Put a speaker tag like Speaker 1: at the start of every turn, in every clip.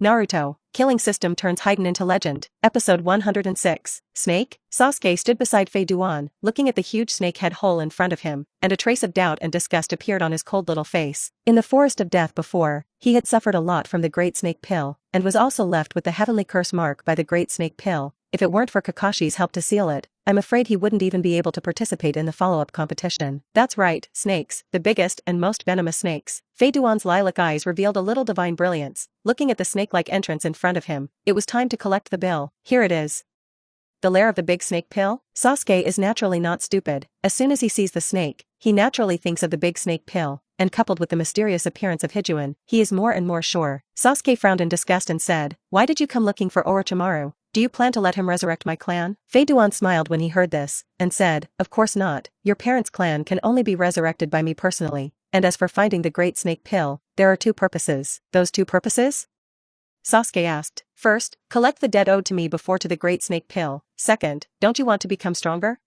Speaker 1: Naruto, killing system turns Hidan into legend. Episode 106. Snake? Sasuke stood beside Fei Duan, looking at the huge snakehead hole in front of him, and a trace of doubt and disgust appeared on his cold little face. In the forest of death before, he had suffered a lot from the Great Snake Pill, and was also left with the heavenly curse mark by the Great Snake Pill. If it weren't for Kakashi's help to seal it, I'm afraid he wouldn't even be able to participate in the follow-up competition. That's right, snakes, the biggest and most venomous snakes. Fei Duan's lilac eyes revealed a little divine brilliance. Looking at the snake-like entrance in front of him, it was time to collect the bill. Here it is. The lair of the big snake pill? Sasuke is naturally not stupid. As soon as he sees the snake, he naturally thinks of the big snake pill, and coupled with the mysterious appearance of Hidan, he is more and more sure. Sasuke frowned in disgust and said, "Why did you come looking for Orochimaru? Do you plan to let him resurrect my clan?" Fei Duan smiled when he heard this, and said, "Of course not. Your parents' clan can only be resurrected by me personally, and as for finding the Great Snake Pill, there are two purposes." "Those two purposes?" Sasuke asked. "First, collect the debt owed to me before to the Great Snake Pill. Second, don't you want to become stronger?"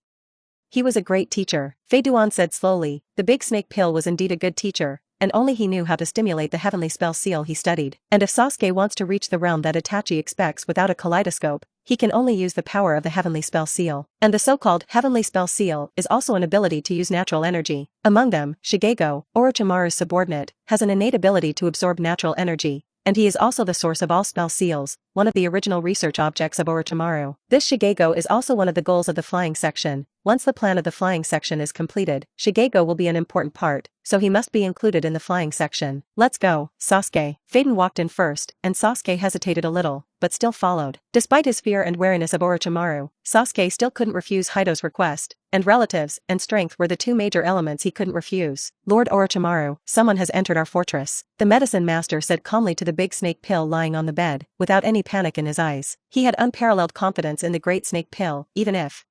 Speaker 1: He was a great teacher, Fei Duan said slowly. The big snake pill was indeed a good teacher, and only he knew how to stimulate the heavenly spell seal he studied. And if Sasuke wants to reach the realm that Itachi expects without a kaleidoscope, he can only use the power of the heavenly spell seal. And the so-called heavenly spell seal is also an ability to use natural energy. Among them, Shigego, Orochimaru's subordinate, has an innate ability to absorb natural energy, and he is also the source of all spell seals, one of the original research objects of Orochimaru. This Shigego is also one of the goals of the flying section. Once the plan of the flying section is completed, Shigego will be an important part, so he must be included in the flying section. "Let's go, Sasuke." Faden walked in first, and Sasuke hesitated a little, but still followed. Despite his fear and wariness of Orochimaru, Sasuke still couldn't refuse Hido's request, and relatives and strength were the two major elements he couldn't refuse. "Lord Orochimaru, someone has entered our fortress," the medicine master said calmly to the big snake pill lying on the bed, without any panic in his eyes. He had unparalleled confidence in the Great Snake Pill, even if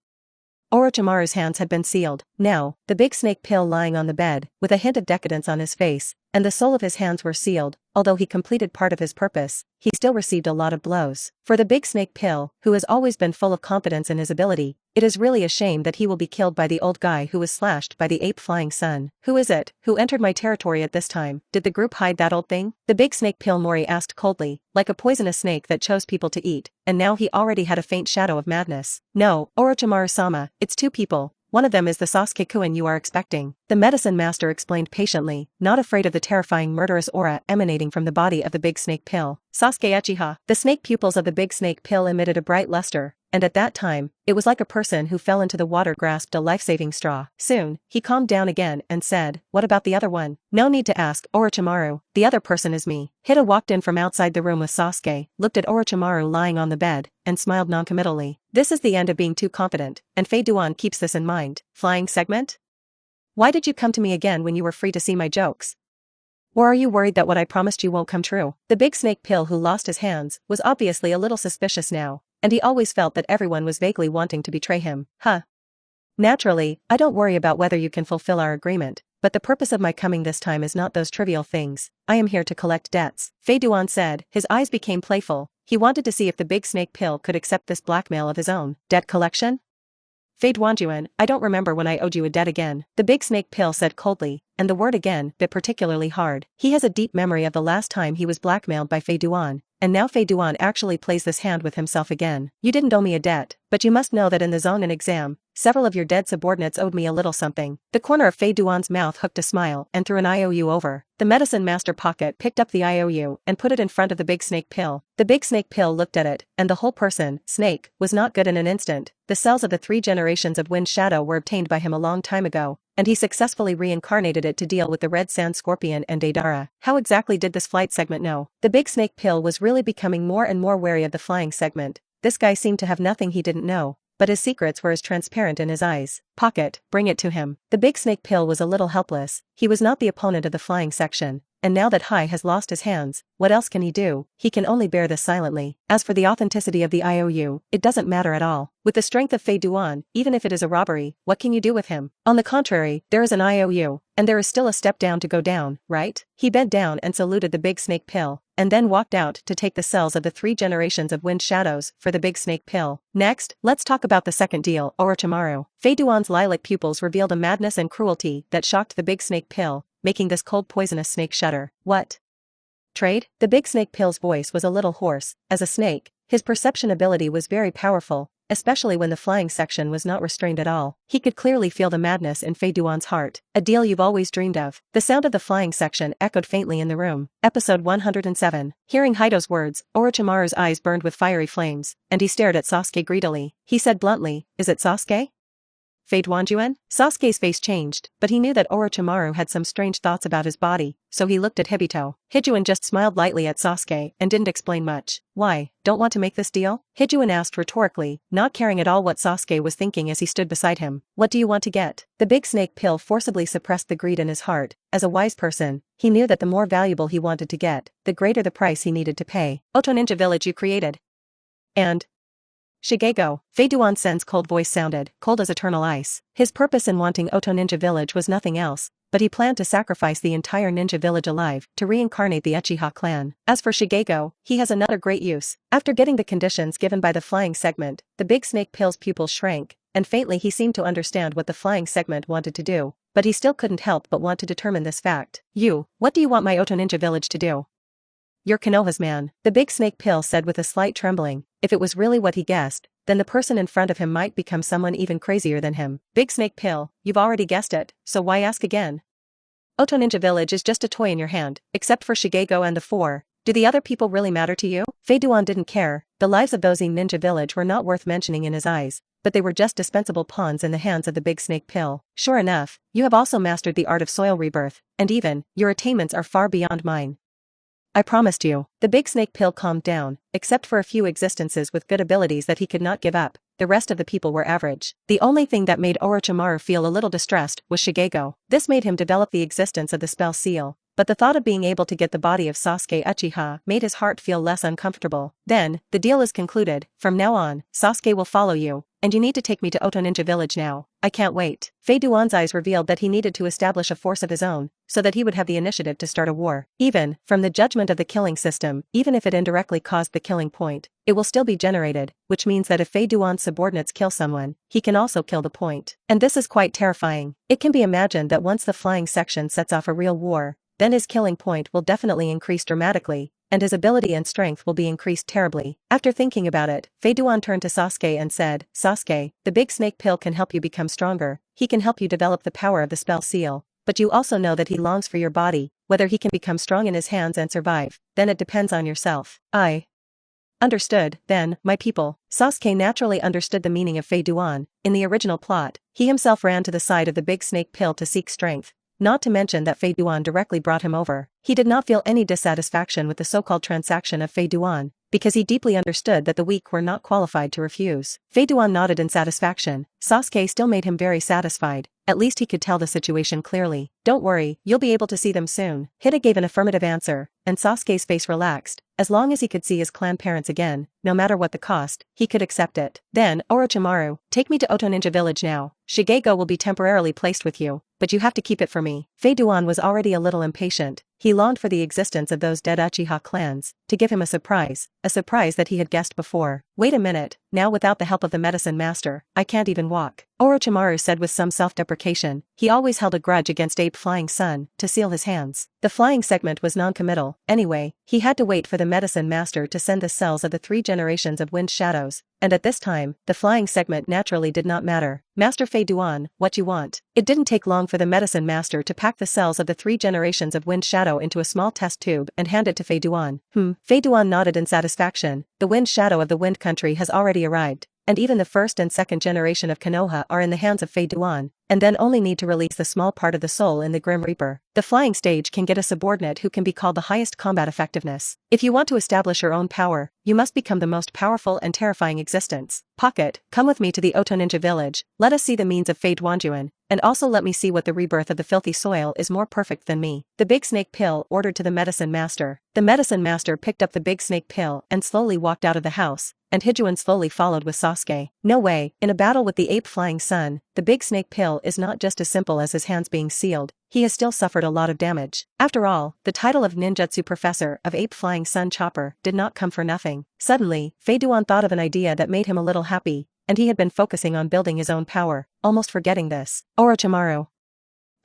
Speaker 1: Orochimaru's hands had been sealed. Now, the big snake pill lying on the bed, with a hint of decadence on his face, and the sole of his hands were sealed. Although he completed part of his purpose, he still received a lot of blows. For the big snake pill, who has always been full of confidence in his ability, it is really a shame that he will be killed by the old guy who was slashed by the ape flying sun. "Who is it, who entered my territory at this time? Did the group hide that old thing?" The big snake pill Mori asked coldly, like a poisonous snake that chose people to eat, and now he already had a faint shadow of madness. "No, Orochimaru-sama, it's two people. One of them is the Sasuke-kun you are expecting," the medicine master explained patiently, not afraid of the terrifying murderous aura emanating from the body of the big snake pill. "Sasuke Uchiha." The snake pupils of the big snake pill emitted a bright luster, and at that time, it was like a person who fell into the water grasped a life-saving straw. Soon, he calmed down again and said, "What about the other one?" "No need to ask, Orochimaru, the other person is me." Hida walked in from outside the room with Sasuke, looked at Orochimaru lying on the bed, and smiled noncommittally. This is the end of being too confident, and Fei Duan keeps this in mind. Flying segment? Why did you come to me again when you were free to see my jokes? Or are you worried that what I promised you won't come true? The big snake pill who lost his hands was obviously a little suspicious now, and he always felt that everyone was vaguely wanting to betray him. Naturally, I don't worry about whether you can fulfill our agreement, but the purpose of my coming this time is not those trivial things. I am here to collect debts," Fei Duan said. His eyes became playful. He wanted to see if the big snake pill could accept this blackmail of his own. "Debt collection?" "Fei Duanjuan, I don't remember when I owed you a debt again," the big snake pill said coldly, and the word again bit particularly hard. He has a deep memory of the last time he was blackmailed by Fei Duan, and now Fei Duan actually plays this hand with himself again. "You didn't owe me a debt, but you must know that in the Zonin exam, several of your dead subordinates owed me a little something." The corner of Fei Duan's mouth hooked a smile and threw an IOU over. The medicine master pocket picked up the IOU and put it in front of the big snake pill. The big snake pill looked at it, and the whole person, snake, was not good in an instant. The cells of the 3 generations of Wind Shadow were obtained by him a long time ago, and he successfully reincarnated it to deal with the Red Sand Scorpion and Deidara. How exactly did this flight segment know? The big snake pill was really becoming more and more wary of the flying segment. This guy seemed to have nothing he didn't know, but his secrets were as transparent in his eyes. "Pocket, bring it to him." The big snake pill was a little helpless. He was not the opponent of the flying section, and now that Hai has lost his hands, what else can he do? He can only bear this silently. As for the authenticity of the IOU, it doesn't matter at all. With the strength of Fei Duan, even if it is a robbery, what can you do with him? On the contrary, there is an IOU, and there is still a step down to go down, right? He bent down and saluted the big snake pill, and then walked out to take the cells of the 3 generations of Wind Shadows for the big snake pill. "Next, let's talk about the second deal, Orochimaru." Fei Duan's lilac pupils revealed a madness and cruelty that shocked the big snake pill, making this cold poisonous snake shudder. "What? Trade? The big snake pill's voice was a little hoarse. As a snake, his perception ability was very powerful, especially when the flying section was not restrained at all. He could clearly feel the madness in Fei Duan's heart. A deal you've always dreamed of. The sound of the flying section echoed faintly in the room. Episode 107. Hearing Hido's words, Orochimaru's eyes burned with fiery flames, and he stared at Sasuke greedily. He said bluntly, "Is it Sasuke? Fei Duanjuan?" Sasuke's face changed, but he knew that Orochimaru had some strange thoughts about his body, so he looked at Hibito. Hijuan just smiled lightly at Sasuke and didn't explain much. "Why, don't want to make this deal?" Hijuan asked rhetorically, not caring at all what Sasuke was thinking as he stood beside him. "What do you want to get?" The big snake pill forcibly suppressed the greed in his heart. As a wise person, he knew that the more valuable he wanted to get, the greater the price he needed to pay. "Oto Ninja Village you created. And Shigego, Fei Duan-sen's cold voice sounded, cold as eternal ice. His purpose in wanting Oto Ninja Village was nothing else, but he planned to sacrifice the entire ninja village alive to reincarnate the Uchiha clan. As for Shigego, he has another great use. After getting the conditions given by the flying segment, the big snake pill's pupils shrank, and faintly he seemed to understand what the flying segment wanted to do, but he still couldn't help but want to determine this fact. What do you want my Oto Ninja Village to do?" "You're Konoha's man," the big snake pill said with a slight trembling. If it was really what he guessed, then the person in front of him might become someone even crazier than him. "Big snake pill, you've already guessed it, so why ask again? Oto Ninja Village is just a toy in your hand, except for Shigego and the four. Do the other people really matter to you?" Fei Duan didn't care. The lives of those in Ninja Village were not worth mentioning in his eyes, but they were just dispensable pawns in the hands of the big snake pill. "Sure enough, you have also mastered the art of soil rebirth, and even, your attainments are far beyond mine. I promised you." The big snake pill calmed down, except for a few existences with good abilities that he could not give up. The rest of the people were average. The only thing that made Orochimaru feel a little distressed was Shigego. This made him develop the existence of the spell seal, but the thought of being able to get the body of Sasuke Uchiha made his heart feel less uncomfortable. "Then, the deal is concluded. From now on, Sasuke will follow you, and you need to take me to Oto Ninja Village now. I can't wait." Fei Duan's eyes revealed that he needed to establish a force of his own, so that he would have the initiative to start a war. Even from the judgment of the killing system, even if it indirectly caused the killing point, it will still be generated, which means that if Fei Duan's subordinates kill someone, he can also kill the point. And this is quite terrifying. It can be imagined that once the flying section sets off a real war, then his killing point will definitely increase dramatically, and his ability and strength will be increased terribly. After thinking about it, Fei Duan turned to Sasuke and said, "Sasuke, the big snake pill can help you become stronger, he can help you develop the power of the spell seal, but you also know that he longs for your body. Whether he can become strong in his hands and survive, then it depends on yourself." "I understood, then, my people." Sasuke naturally understood the meaning of Fei Duan. In the original plot, he himself ran to the side of the big snake pill to seek strength. Not to mention that Fei Duan directly brought him over. He did not feel any dissatisfaction with the so-called transaction of Fei Duan, because he deeply understood that the weak were not qualified to refuse. Fei Duan nodded in satisfaction. Sasuke still made him very satisfied. At least he could tell the situation clearly. "Don't worry, you'll be able to see them soon." Hida gave an affirmative answer, and Sasuke's face relaxed. As long as he could see his clan parents again, no matter what the cost, he could accept it. "Then, Orochimaru, take me to Oto Ninja Village now. Shigego will be temporarily placed with you, but you have to keep it for me." Fei Duan was already a little impatient. He longed for the existence of those dead Uchiha clans, to give him a surprise that he had guessed before. "Wait a minute, now without the help of the medicine master, I can't even walk," Orochimaru said with some self-deprecation. He always held a grudge against Ape Flying Sun, to seal his hands. The flying segment was non-committal. Anyway, he had to wait for the medicine master to send the cells of the 3 generations of wind shadows, and at this time, the flying segment naturally did not matter. "Master Fei Duan, what you want?" It didn't take long for the medicine master to pack the cells of the 3 generations of wind shadow into a small test tube and hand it to Fei Duan. Fei Duan nodded in satisfaction. The wind shadow of the wind country has already arrived, and even the 1st and 2nd generation of Konoha are in the hands of Fei Duan, and then only need to release the small part of the soul in the Grim Reaper. The flying stage can get a subordinate who can be called the highest combat effectiveness. If you want to establish your own power, you must become the most powerful and terrifying existence. Pocket, come with me to the Oto Ninja Village. Let us see the means of Fei Duanjuan, and also let me see what the rebirth of the filthy soil is more perfect than me." The big snake pill ordered to the medicine master. The medicine master picked up the big snake pill and slowly walked out of the house, and Hijuan slowly followed with Sasuke. No way, in a battle with the Ape Flying Sun, the big snake pill is not just as simple as his hands being sealed. He has still suffered a lot of damage. After all, the title of ninjutsu professor of Ape Flying Sun Chopper did not come for nothing. Suddenly, Fei Duan thought of an idea that made him a little happy, and he had been focusing on building his own power, almost forgetting this. "Orochimaru,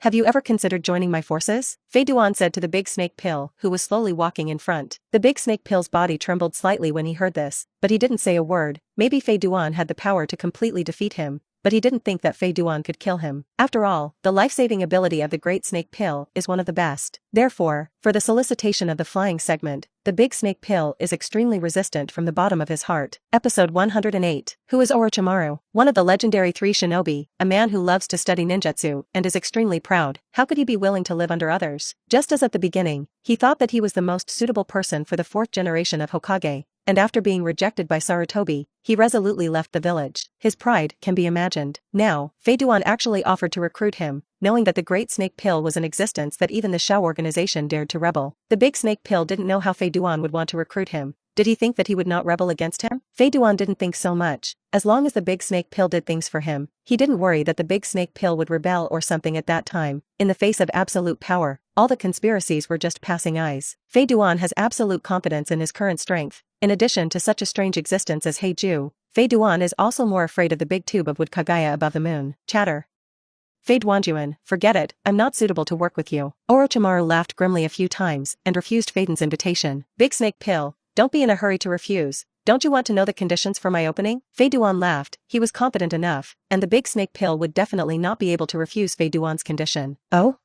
Speaker 1: Have you ever considered joining my forces? Fei Duan said to the big snake pill, who was slowly walking in front. The big snake pill's body trembled slightly when he heard this, but he didn't say a word. Maybe Fei Duan had the power to completely defeat him, but he didn't think that Fei Duan could kill him. After all, the life-saving ability of the Great Snake Pill is one of the best. Therefore, for the solicitation of the flying segment, the Big Snake Pill is extremely resistant from the bottom of his heart. Episode 108. Who is Orochimaru? One of the legendary 3 shinobi, a man who loves to study ninjutsu and is extremely proud. How could he be willing to live under others? Just as at the beginning, he thought that he was the most suitable person for the 4th generation of Hokage, and after being rejected by Sarutobi, he resolutely left the village. His pride can be imagined. Now, Fei Duan actually offered to recruit him, knowing that the Great Snake Pill was in existence that even the Shao organization dared to rebel. The Big Snake Pill didn't know how Fei Duan would want to recruit him. Did he think that he would not rebel against him? Fei Duan didn't think so much. As long as the Big Snake Pill did things for him, he didn't worry that the Big Snake Pill would rebel or something at that time. In the face of absolute power, all the conspiracies were just passing eyes. Fei Duan has absolute confidence in his current strength. In addition to such a strange existence as Heiju, Fei Duan is also more afraid of the big tube of wood Kagaya above the moon. Chatter. Fei Duanjuan, forget it, I'm not suitable to work with you. Orochimaru laughed grimly a few times and refused Feiden's invitation. Big Snake Pill, don't be in a hurry to refuse. Don't you want to know the conditions for my opening? Fei Duan laughed. He was confident enough, and the Big Snake Pill would definitely not be able to refuse Fei Duan's condition. Oh?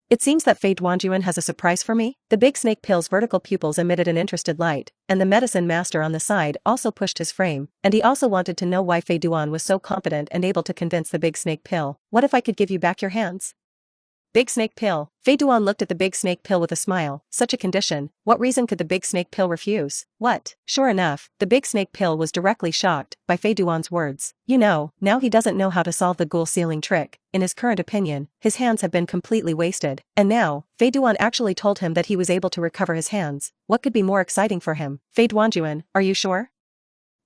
Speaker 1: It seems that Fei Duanjuan has a surprise for me? The Big Snake Pill's vertical pupils emitted an interested light, and the medicine master on the side also pushed his frame, and he also wanted to know why Fei Duan was so confident and able to convince the Big Snake Pill. What if I could give you back your hands? Big Snake Pill. Fei Duan looked at the Big Snake Pill with a smile. Such a condition, what reason could the Big Snake Pill refuse? What? Sure enough, the Big Snake Pill was directly shocked by Fei Duan's words. You know, now he doesn't know how to solve the ghoul sealing trick. In his current opinion, his hands have been completely wasted. And now, Fei Duan actually told him that he was able to recover his hands. What could be more exciting for him? Fei Duanjuan, are you sure?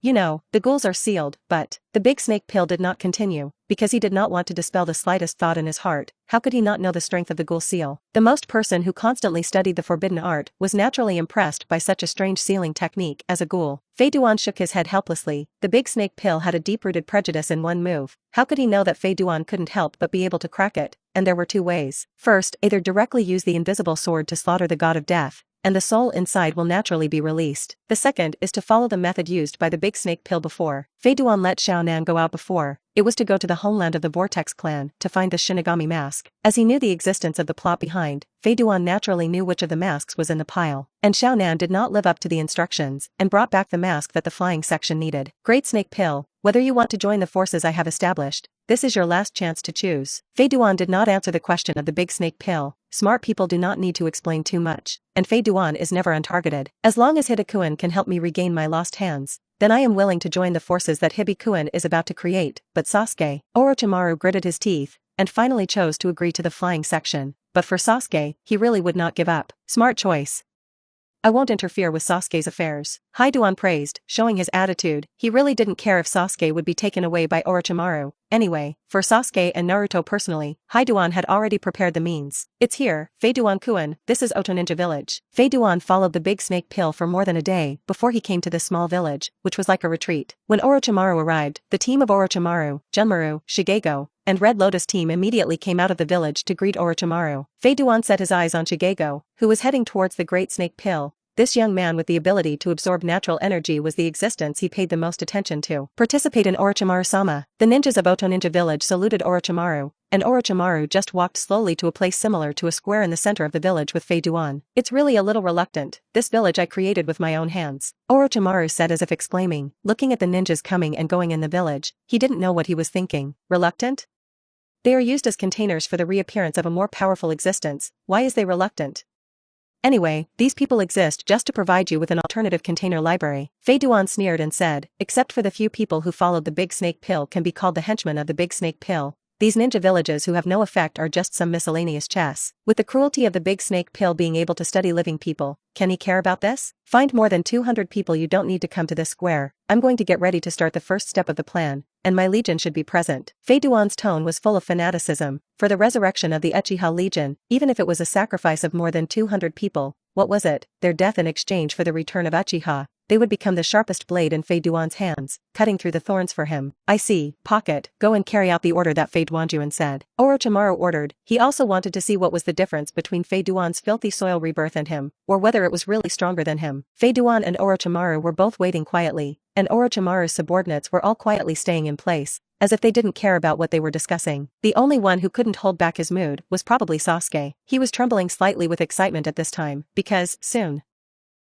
Speaker 1: You know, the ghouls are sealed, but the Big Snake Pill did not continue, because he did not want to dispel the slightest thought in his heart. How could he not know the strength of the ghoul seal? The most person who constantly studied the forbidden art was naturally impressed by such a strange sealing technique as a ghoul. Fei Duan shook his head helplessly. The Big Snake Pill had a deep-rooted prejudice in one move. How could he know that Fei Duan couldn't help but be able to crack it? And there were 2 ways. First, either directly use the invisible sword to slaughter the god of death, and the soul inside will naturally be released. The second is to follow the method used by the Big Snake Pill before. Fei Duan let Xiao Nan go out before. It was to go to the homeland of the Vortex clan to find the Shinigami mask. As he knew the existence of the plot behind, Fei Duan naturally knew which of the masks was in the pile. And Xiao Nan did not live up to the instructions and brought back the mask that the flying section needed. Great Snake Pill, whether you want to join the forces I have established, this is your last chance to choose. Fei Duan did not answer the question of the Big Snake Pill. Smart people do not need to explain too much, and Fei Duan is never untargeted. As long as Hidakuen can help me regain my lost hands, then I am willing to join the forces that Hibikuen is about to create. But Sasuke, Orochimaru gritted his teeth, and finally chose to agree to the flying section. But for Sasuke, he really would not give up. Smart choice. I won't interfere with Sasuke's affairs. Hidan praised, showing his attitude. He really didn't care if Sasuke would be taken away by Orochimaru. Anyway, for Sasuke and Naruto personally, Hidan had already prepared the means. It's here, Fei Duan-kun, this is Oto Ninja Village. Fei Duan followed the Big Snake Pill for more than a day before he came to this small village, which was like a retreat. When Orochimaru arrived, the team of Orochimaru, Junmaru, Shigego, and Red Lotus team immediately came out of the village to greet Orochimaru. Fei Duan set his eyes on Shigego, who was heading towards the Great Snake Pill. This young man with the ability to absorb natural energy was the existence he paid the most attention to. Participate in Orochimaru-sama. The ninjas of Oto Ninja Village saluted Orochimaru, and Orochimaru just walked slowly to a place similar to a square in the center of the village with Fei Duan. It's really a little reluctant. This village I created with my own hands. Orochimaru said as if exclaiming, looking at the ninjas coming and going in the village. He didn't know what he was thinking. Reluctant? They are used as containers for the reappearance of a more powerful existence. Why is they reluctant? Anyway, these people exist just to provide you with an alternative container library. Fei Duan sneered and said, except for the few people who followed the Big Snake Pill can be called the henchmen of the Big Snake Pill. These ninja villages who have no effect are just some miscellaneous chess. With the cruelty of the Big Snake Pill being able to study living people, can he care about this? Find more than 200 people. You don't need to come to this square. I'm going to get ready to start the first step of the plan, and my legion should be present. Fei Duan's tone was full of fanaticism. For the resurrection of the Uchiha Legion, even if it was a sacrifice of more than 200 people, what was it? Their death in exchange for the return of Uchiha. they would become the sharpest blade in Fei Duan's hands, cutting through the thorns for him. I see, Pocket, go and carry out the order that Fei Duanjuan said. Orochimaru ordered. He also wanted to see what was the difference between Fei Duan's filthy soil rebirth and him, or whether it was really stronger than him. Fei Duan and Orochimaru were both waiting quietly, and Orochimaru's subordinates were all quietly staying in place, as if they didn't care about what they were discussing. The only one who couldn't hold back his mood was probably Sasuke. He was trembling slightly with excitement at this time, because, soon,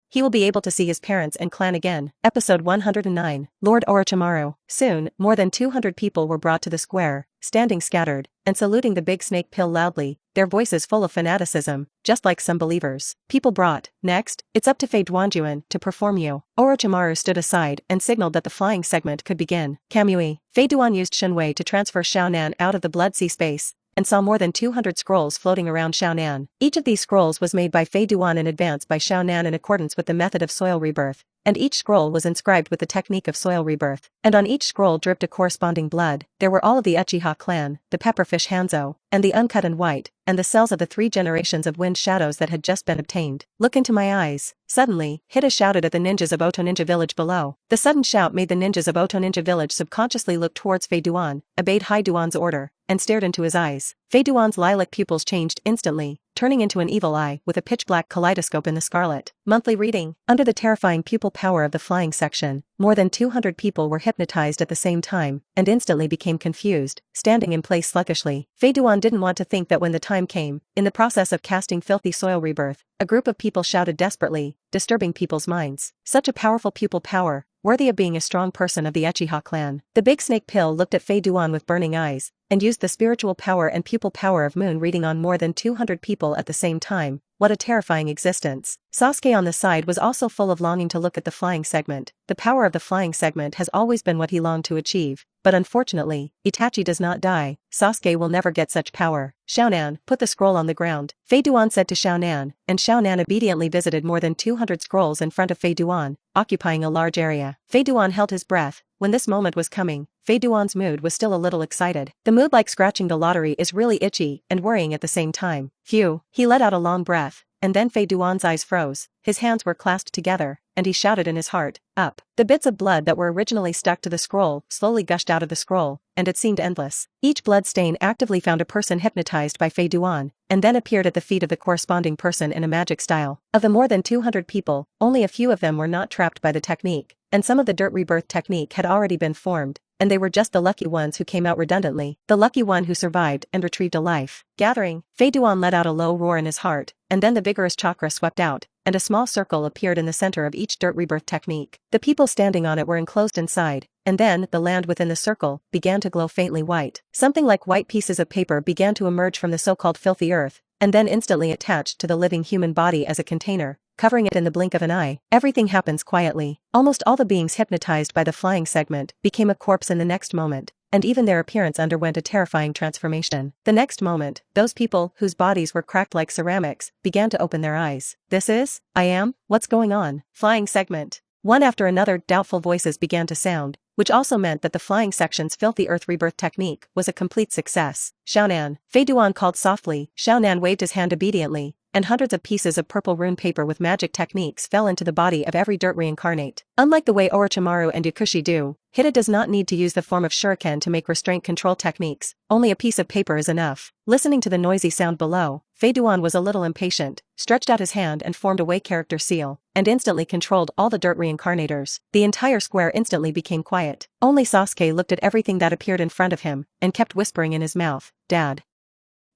Speaker 1: he will be able to see his parents and clan again. Episode 109, Lord Orochimaru. Soon, more than 200 people were brought to the square, standing scattered, and saluting the big snake pill loudly, their voices full of fanaticism, just like some believers. People brought. Next, it's up to Fei Duanjuan to perform you. Orochimaru stood aside and signaled that the flying segment could begin. Kamui. Fei Duan used Shenwei to transfer Xiaonan out of the blood sea space, and saw more than 200 scrolls floating around Xiaonan. Each of these scrolls was made by Fei Duan in advance by Xiaonan in accordance with the method of soil rebirth, and each scroll was inscribed with the technique of soil rebirth. And on each scroll dripped a corresponding blood. There were all of the Uchiha clan, the pepperfish Hanzo, and the uncut and white, and the cells of the 3 generations of wind shadows that had just been obtained. Look into my eyes. Suddenly, Hida shouted at the ninjas of Oto Ninja Village below. The sudden shout made the ninjas of Oto Ninja Village subconsciously look towards Fei Duan, obeyed Hai Duan's order, and stared into his eyes. Fei Duan's lilac pupils changed instantly, turning into an evil eye with a pitch-black kaleidoscope in the scarlet. Monthly reading. Under the terrifying pupil power of the flying section, more than 200 people were hypnotized at the same time, and instantly became confused, standing in place sluggishly. Fei Duan didn't want to think that when the time came, in the process of casting filthy soil rebirth, a group of people shouted desperately, disturbing people's minds. Such a powerful pupil power, worthy of being a strong person of the Uchiha clan. The big snake pill looked at Fei Duan with burning eyes, and used the spiritual power and pupil power of moon reading on more than 200 people at the same time. What a terrifying existence. Sasuke on the side was also full of longing to look at the flying segment. The power of the flying segment has always been what he longed to achieve, but unfortunately, Itachi does not die. Sasuke will never get such power. Xiaonan, put the scroll on the ground. Fei Duan said to Xiaonan, and Xiaonan obediently visited more than 200 scrolls in front of Fei Duan, occupying a large area. Fei Duan held his breath. When this moment was coming, Fei Duan's mood was still a little excited. The mood like scratching the lottery is really itchy and worrying at the same time. Phew, he let out a long breath, and then Fei Duan's eyes froze, his hands were clasped together, and he shouted in his heart, up. The bits of blood that were originally stuck to the scroll slowly gushed out of the scroll, and it seemed endless. Each blood stain actively found a person hypnotized by Fei Duan, and then appeared at the feet of the corresponding person in a magic style. Of the more than 200 people, only a few of them were not trapped by the technique, and some of the dirt rebirth technique had already been formed, and they were just the lucky ones who came out redundantly, the lucky one who survived and retrieved a life. Gathering, Fei Duan let out a low roar in his heart, and then the vigorous chakra swept out, and a small circle appeared in the center of each dirt rebirth technique. The people standing on it were enclosed inside, and then the land within the circle began to glow faintly white. Something like white pieces of paper began to emerge from the so-called filthy earth, and then instantly attached to the living human body as a container, covering it in the blink of an eye. Everything happens quietly. Almost all the beings hypnotized by the flying segment became a corpse in the next moment, and even their appearance underwent a terrifying transformation. The next moment, those people whose bodies were cracked like ceramics began to open their eyes. What's going on? Flying segment. One after another doubtful voices began to sound, which also meant that the flying section's filthy earth rebirth technique was a complete success. Xiaonan. Fei Duan called softly. Xiaonan waved his hand obediently, and hundreds of pieces of purple rune paper with magic techniques fell into the body of every dirt reincarnate. Unlike the way Orochimaru and Yakushi do, Hida does not need to use the form of shuriken to make restraint control techniques, only a piece of paper is enough. Listening to the noisy sound below, Fei Duan was a little impatient, stretched out his hand and formed a way character seal, and instantly controlled all the dirt reincarnators. The entire square instantly became quiet. Only Sasuke looked at everything that appeared in front of him, and kept whispering in his mouth, Dad.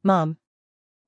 Speaker 1: Mom.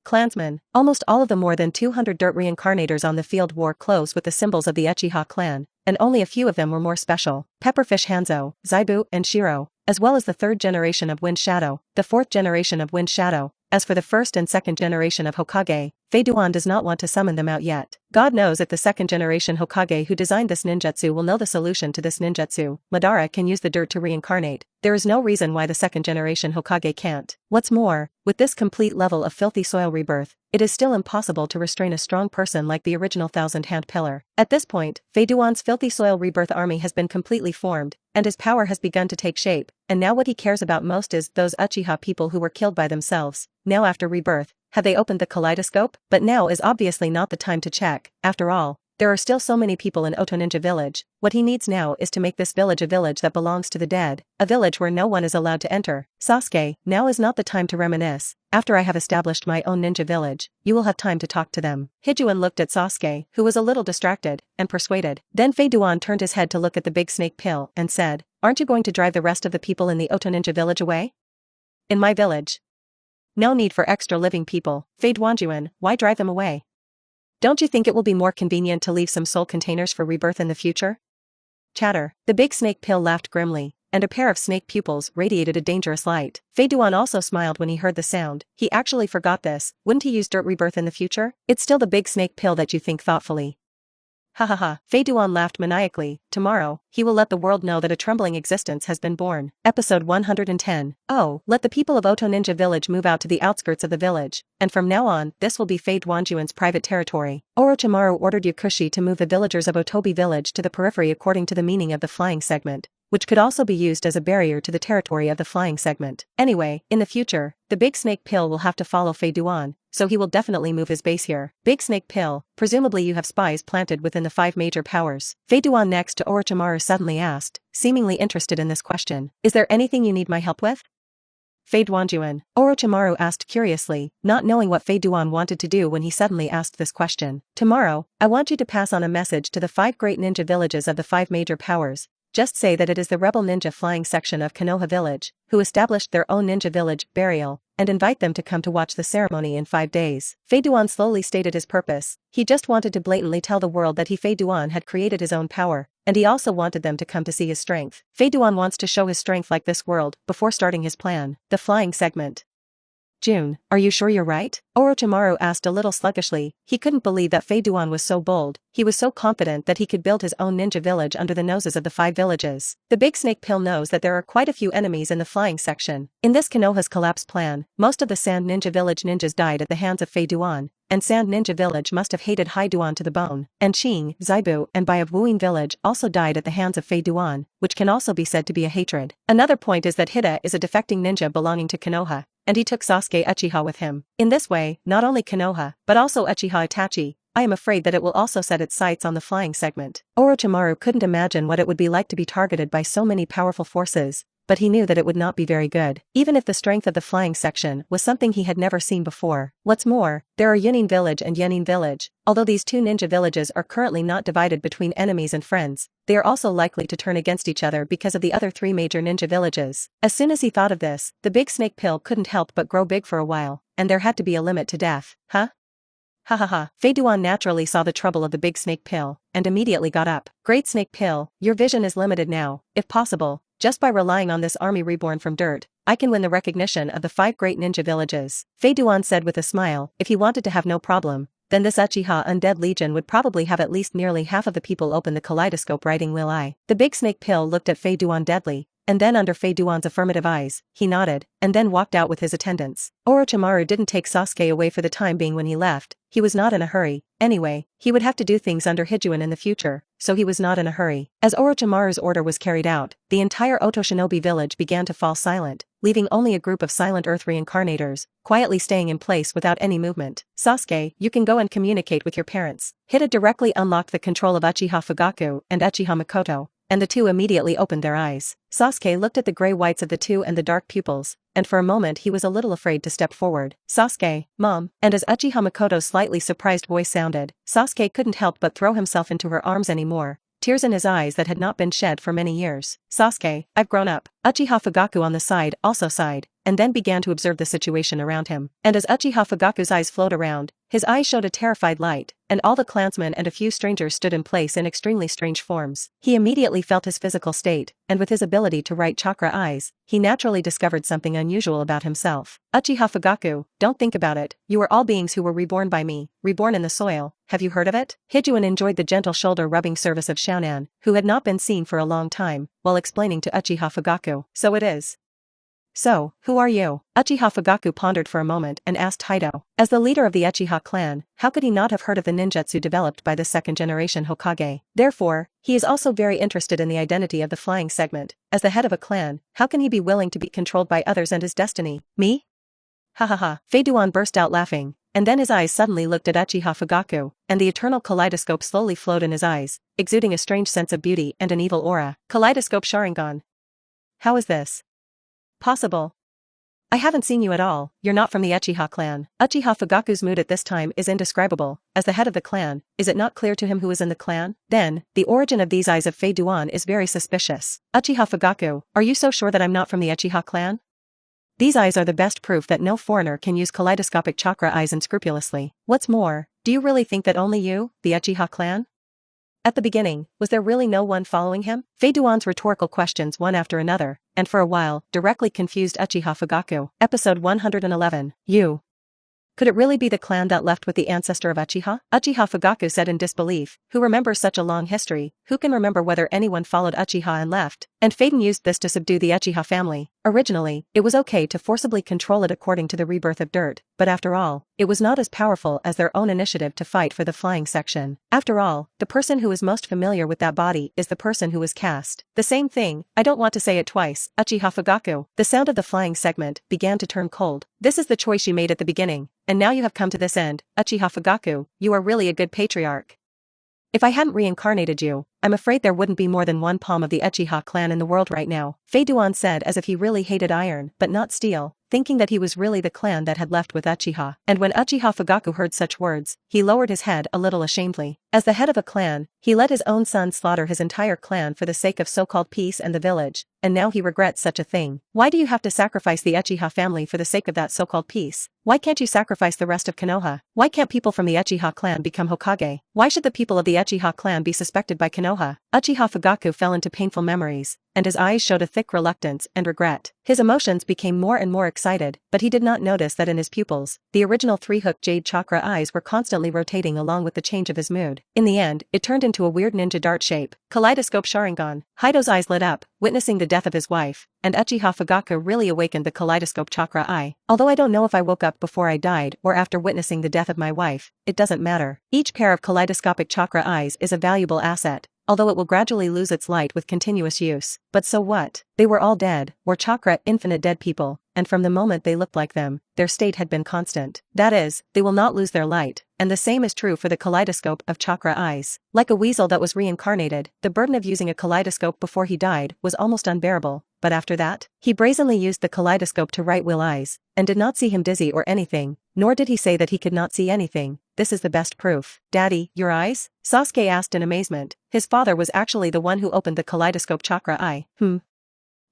Speaker 1: Clansmen. Almost all of the more than 200 dirt reincarnators on the field wore clothes with the symbols of the Uchiha clan, and only a few of them were more special. Pepperfish Hanzo, Zaibu, and Shiro, as well as the 3rd generation of Wind Shadow, the 4th generation of Wind Shadow. As for the 1st and 2nd generation of Hokage, Fei Duan does not want to summon them out yet. God knows if the 2nd generation Hokage who designed this ninjutsu will know the solution to this ninjutsu. Madara can use the dirt to reincarnate. There is no reason why the 2nd generation Hokage can't. What's more, with this complete level of filthy soil rebirth, it is still impossible to restrain a strong person like the original Thousand-Hand Pillar. At this point, Fei Duan's filthy soil rebirth army has been completely formed, and his power has begun to take shape, and now what he cares about most is those Uchiha people who were killed by themselves. Now after rebirth, have they opened the kaleidoscope? But now is obviously not the time to check. After all, There are still so many people in Oto Ninja Village. What he needs now is to make this village a village that belongs to the dead, a village where no one is allowed to enter. Sasuke, now is not the time to reminisce. After I have established my own ninja village, you will have time to talk to them. Hidan looked at Sasuke, who was a little distracted, and persuaded. Then Fei Duan turned his head to look at the big snake pill and said, "Aren't you going to drive the rest of the people in the Oto Ninja Village away? In my village? No need for extra living people. Fei Duanjuan, why drive them away? Don't you think it will be more convenient to leave some soul containers for rebirth in the future?" Chatter. The big snake pill laughed grimly, and a pair of snake pupils radiated a dangerous light. Fei Duan also smiled when he heard the sound. He actually forgot this. Wouldn't he use dirt rebirth in the future? It's still the big snake pill that you think thoughtfully. Ha ha ha. Fei Duan laughed maniacally. Tomorrow, he will let the world know that a trembling existence has been born. Episode 110. Oh, let the people of Oto Ninja Village move out to the outskirts of the village, and from now on, this will be Fei Duanjuan's private territory. Orochimaru ordered Yakushi to move the villagers of Otobi Village to the periphery according to the meaning of the flying segment, which could also be used as a barrier to the territory of the flying segment. Anyway, in the future, the big snake pill will have to follow Fei Duan, so he will definitely move his base here. Big snake pill, presumably you have spies planted within the 5 major powers. Fei Duan next to Orochimaru suddenly asked, seemingly interested in this question. Is there anything you need my help with? Fei Duanjuan, Orochimaru asked curiously, not knowing what Fei Duan wanted to do when he suddenly asked this question. Tomorrow, I want you to pass on a message to the 5 great ninja villages of the 5 major powers. Just say that it is the rebel ninja flying section of Konoha Village, who established their own ninja village, burial, and invite them to come to watch the ceremony in 5 days. Fei Duan slowly stated his purpose. He just wanted to blatantly tell the world that Fei Duan had created his own power, and he also wanted them to come to see his strength. Fei Duan wants to show his strength like this world before starting his plan. The flying segment. June, are you sure you're right? Orochimaru asked a little sluggishly. He couldn't believe that Fei Duan was so bold. He was so confident that he could build his own ninja village under the noses of the 5 villages. The big snake pill knows that there are quite a few enemies in the flying section. In this Konoha's collapse plan, most of the Sand Ninja Village ninjas died at the hands of Fei Duan, and Sand Ninja Village must have hated Hidan to the bone. And Qing, Zaibu, and Bai of Wuing Village also died at the hands of Fei Duan, which can also be said to be a hatred. Another point is that Hidan is a defecting ninja belonging to Konoha, and he took Sasuke Uchiha with him. In this way, not only Konoha, but also Uchiha Itachi, I am afraid that it will also set its sights on the flying segment. Orochimaru couldn't imagine what it would be like to be targeted by so many powerful forces, but he knew that it would not be very good, even if the strength of the flying section was something he had never seen before. What's more, there are Yunin Village and Yenin Village. Although these 2 ninja villages are currently not divided between enemies and friends, they are also likely to turn against each other because of the other 3 major ninja villages. As soon as he thought of this, the big snake pill couldn't help but grow big for a while, and there had to be a limit to death. Huh? Ha ha ha. Fei Duan naturally saw the trouble of the big snake pill, and immediately got up. Great snake pill, your vision is limited now. If possible, just by relying on this army reborn from dirt, I can win the recognition of the 5 great ninja villages. Fei Duan said with a smile. If he wanted to have no problem, then this Uchiha Undead Legion would probably have at least nearly half of the people open the kaleidoscope riding wheel eye. The big snake pill looked at Fei Duan deadly, and then under Fei Duan's affirmative eyes, he nodded, and then walked out with his attendants. Orochimaru didn't take Sasuke away for the time being when he left. He was not in a hurry. Anyway, he would have to do things under Hidan in the future, so he was not in a hurry. As Orochimaru's order was carried out, the entire Oto Shinobi village began to fall silent, leaving only a group of silent earth reincarnators, quietly staying in place without any movement. Sasuke, you can go and communicate with your parents. Hidan directly unlocked the control of Uchiha Fugaku and Uchiha Makoto, and the 2 immediately opened their eyes. Sasuke looked at the gray whites of the 2 and the dark pupils, and for a moment he was a little afraid to step forward. Sasuke, Mom, and as Uchiha Makoto's slightly surprised voice sounded, Sasuke couldn't help but throw himself into her arms anymore, tears in his eyes that had not been shed for many years. Sasuke, I've grown up. Uchiha Fugaku on the side also sighed, and then began to observe the situation around him. And as Uchiha Fugaku's eyes flowed around, his eyes showed a terrified light, and all the clansmen and a few strangers stood in place in extremely strange forms. He immediately felt his physical state, and with his ability to write chakra eyes, he naturally discovered something unusual about himself. Uchiha Fugaku, don't think about it, you are all beings who were reborn by me, reborn in the soil, have you heard of it? Hidan enjoyed the gentle shoulder-rubbing service of Xiaonan, who had not been seen for a long time, while explaining to Uchiha Fugaku. So it is. So, who are you? Uchiha Fugaku pondered for a moment and asked Hidan. As the leader of the Uchiha clan, how could he not have heard of the ninjutsu developed by the 2nd-generation Hokage? Therefore, he is also very interested in the identity of the flying segment. As the head of a clan, how can he be willing to be controlled by others and his destiny? Me? Ha ha ha. Fei Duan burst out laughing. and then his eyes suddenly looked at Uchiha Fugaku, and the eternal kaleidoscope slowly flowed in his eyes, exuding a strange sense of beauty and an evil aura. Kaleidoscope Sharingan. How is this possible? I haven't seen you at all, you're not from the Uchiha clan. Uchiha Fugaku's mood at this time is indescribable. As the head of the clan, is it not clear to him who is in the clan? Then, the origin of these eyes of Fei Duan is very suspicious. Uchiha Fugaku, are you so sure that I'm not from the Uchiha clan? These eyes are the best proof that no foreigner can use kaleidoscopic chakra eyes unscrupulously. What's more, do you really think that only you, the Uchiha clan? At the beginning, was there really no one following him? Fei Duan's rhetorical questions one after another, and for a while, directly confused Uchiha Fugaku. Episode 111. You. Could it really be the clan that left with the ancestor of Uchiha? Uchiha Fugaku said in disbelief. Who remembers such a long history? Who can remember whether anyone followed Uchiha and left? And Faden used this to subdue the Uchiha family. Originally, it was okay to forcibly control it according to the rebirth of dirt, but after all, it was not as powerful as their own initiative to fight for the flying section. After all, the person who is most familiar with that body is the person who was cast. The same thing, I don't want to say it twice, Uchiha Fugaku. The sound of the flying segment began to turn cold. This is the choice you made at the beginning, and now you have come to this end. Uchiha Fugaku, you are really a good patriarch. If I hadn't reincarnated you, I'm afraid there wouldn't be more than one palm of the Uchiha clan in the world right now, Fei Duan said as if he really hated iron but not steel, thinking that he was really the clan that had left with Uchiha. And when Uchiha Fugaku heard such words, he lowered his head a little ashamedly. As the head of a clan, he let his own son slaughter his entire clan for the sake of so-called peace and the village, and now he regrets such a thing. Why do you have to sacrifice the Uchiha family for the sake of that so-called peace? Why can't you sacrifice the rest of Konoha? Why can't people from the Uchiha clan become Hokage? Why should the people of the Uchiha clan be suspected by Konoha? Uchiha Fugaku fell into painful memories, and his eyes showed a thick reluctance and regret. His emotions became more and more excited, but he did not notice that in his pupils, the original three-hooked jade chakra eyes were constantly rotating along with the change of his mood. In the end, it turned into a weird ninja dart shape. Kaleidoscope Sharingan. Hido's eyes lit up, witnessing the death of his wife, and Uchiha Fugaku really awakened the kaleidoscope chakra eye. Although I don't know if I woke up before I died or after witnessing the death of my wife, it doesn't matter. Each pair of kaleidoscopic chakra eyes is a valuable asset, although it will gradually lose its light with continuous use. But so what? They were all dead, were chakra infinite dead people, and from the moment they looked like them, their state had been constant. That is, they will not lose their light, and the same is true for the kaleidoscope of chakra eyes. Like a weasel that was reincarnated, the burden of using a kaleidoscope before he died was almost unbearable, but after that, he brazenly used the kaleidoscope to right Will eyes, and did not see him dizzy or anything, nor did he say that he could not see anything. This is the best proof. Daddy, your eyes? Sasuke asked in amazement. His father was actually the one who opened the kaleidoscope chakra eye.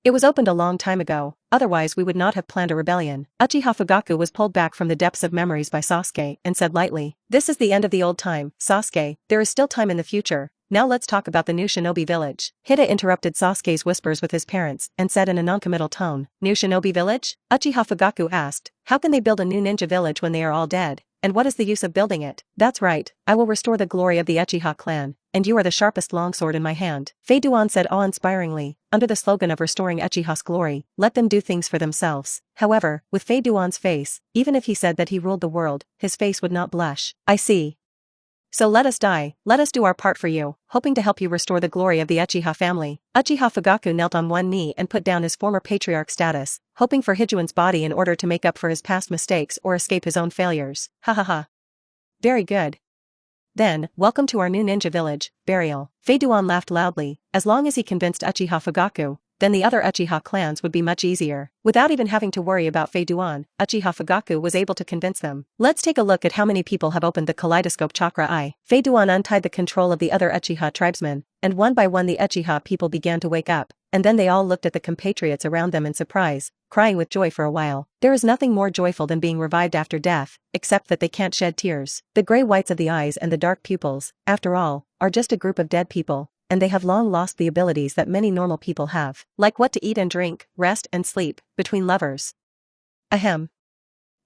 Speaker 1: It was opened a long time ago, otherwise we would not have planned a rebellion. Uchiha Fugaku was pulled back from the depths of memories by Sasuke and said lightly, "This is the end of the old time, Sasuke, there is still time in the future. Now let's talk about the new shinobi village." Hida interrupted Sasuke's whispers with his parents and said in a noncommittal tone, "New shinobi village?" Uchiha Fugaku asked, "How can they build a new ninja village when they are all dead? And what is the use of building it?" "That's right, I will restore the glory of the Uchiha clan, and you are the sharpest longsword in my hand," Fei Duan said awe-inspiringly, under the slogan of restoring Uchiha's glory, let them do things for themselves. However, with Fei Duan's face, even if he said that he ruled the world, his face would not blush. "I see. So let us die, let us do our part for you, hoping to help you restore the glory of the Uchiha family." Uchiha Fugaku knelt on one knee and put down his former patriarch status, hoping for Hijuan's body in order to make up for his past mistakes or escape his own failures. Ha ha ha. Very good. Then, welcome to our new ninja village, burial. Fei Duan laughed loudly. As long as he convinced Uchiha Fugaku, then the other Uchiha clans would be much easier. Without even having to worry about Fei Duan, Uchiha Fugaku was able to convince them. Let's take a look at how many people have opened the kaleidoscope chakra eye. Fei Duan untied the control of the other Uchiha tribesmen, and one by one the Uchiha people began to wake up, and then they all looked at the compatriots around them in surprise, crying with joy for a while. There is nothing more joyful than being revived after death, except that they can't shed tears. The gray whites of the eyes and the dark pupils, after all, are just a group of dead people, and they have long lost the abilities that many normal people have, like what to eat and drink, rest and sleep, between lovers. Ahem.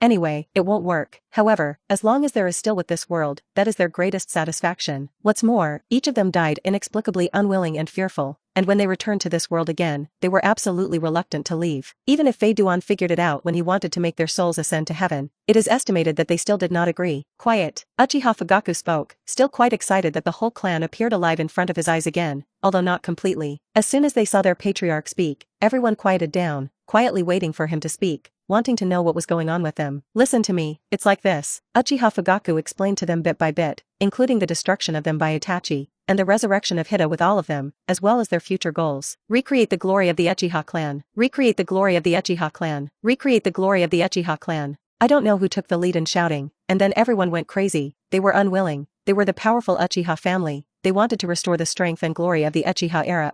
Speaker 1: Anyway, it won't work. However, as long as there is still with this world, that is their greatest satisfaction. What's more, each of them died inexplicably unwilling and fearful, and when they returned to this world again, they were absolutely reluctant to leave. Even if Fei Duan figured it out when he wanted to make their souls ascend to heaven, it is estimated that they still did not agree. Quiet. Uchiha Fugaku spoke, still quite excited that the whole clan appeared alive in front of his eyes again, although not completely. As soon as they saw their patriarch speak, everyone quieted down, quietly waiting for him to speak. wanting to know what was going on with them. Listen to me, it's like this. Uchiha Fugaku explained to them bit by bit, including the destruction of them by Itachi, and the resurrection of Hida with all of them, as well as their future goals. Recreate the glory of the Uchiha clan. Recreate the glory of the Uchiha clan. Recreate the glory of the Uchiha clan. I don't know who took the lead in shouting, and then everyone went crazy. They were unwilling. They were the powerful Uchiha family. They wanted to restore the strength and glory of the Uchiha era.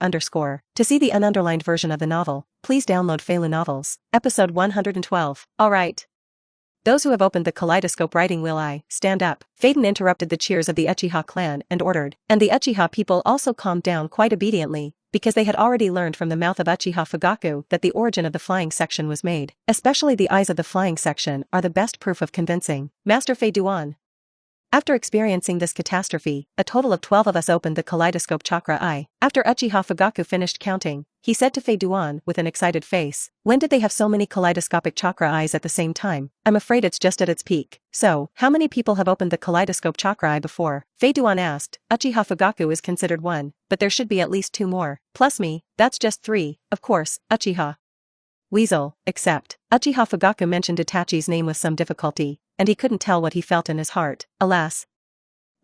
Speaker 1: To see the ununderlined version of the novel, please download Feilu Novels. Episode 112. Alright. Those who have opened the kaleidoscope writing wheel stand up. Faden interrupted the cheers of the Uchiha clan and ordered, and the Uchiha people also calmed down quite obediently, because they had already learned from the mouth of Uchiha Fugaku that the origin of the flying section was made. Especially the eyes of the flying section are the best proof of convincing. Master Fei Duan. After experiencing this catastrophe, a total of 12 of us opened the kaleidoscope chakra eye. After Uchiha Fugaku finished counting, he said to Fei Duan with an excited face, "When did they have so many kaleidoscopic chakra eyes at the same time? I'm afraid it's just at its peak." "So, how many people have opened the kaleidoscope chakra eye before?" Fei Duan asked. Uchiha Fugaku is considered one, but there should be at least 2 more. Plus me, that's just 3, of course, Uchiha Weasel, except. Uchiha Fugaku mentioned Itachi's name with some difficulty, and he couldn't tell what he felt in his heart. Alas.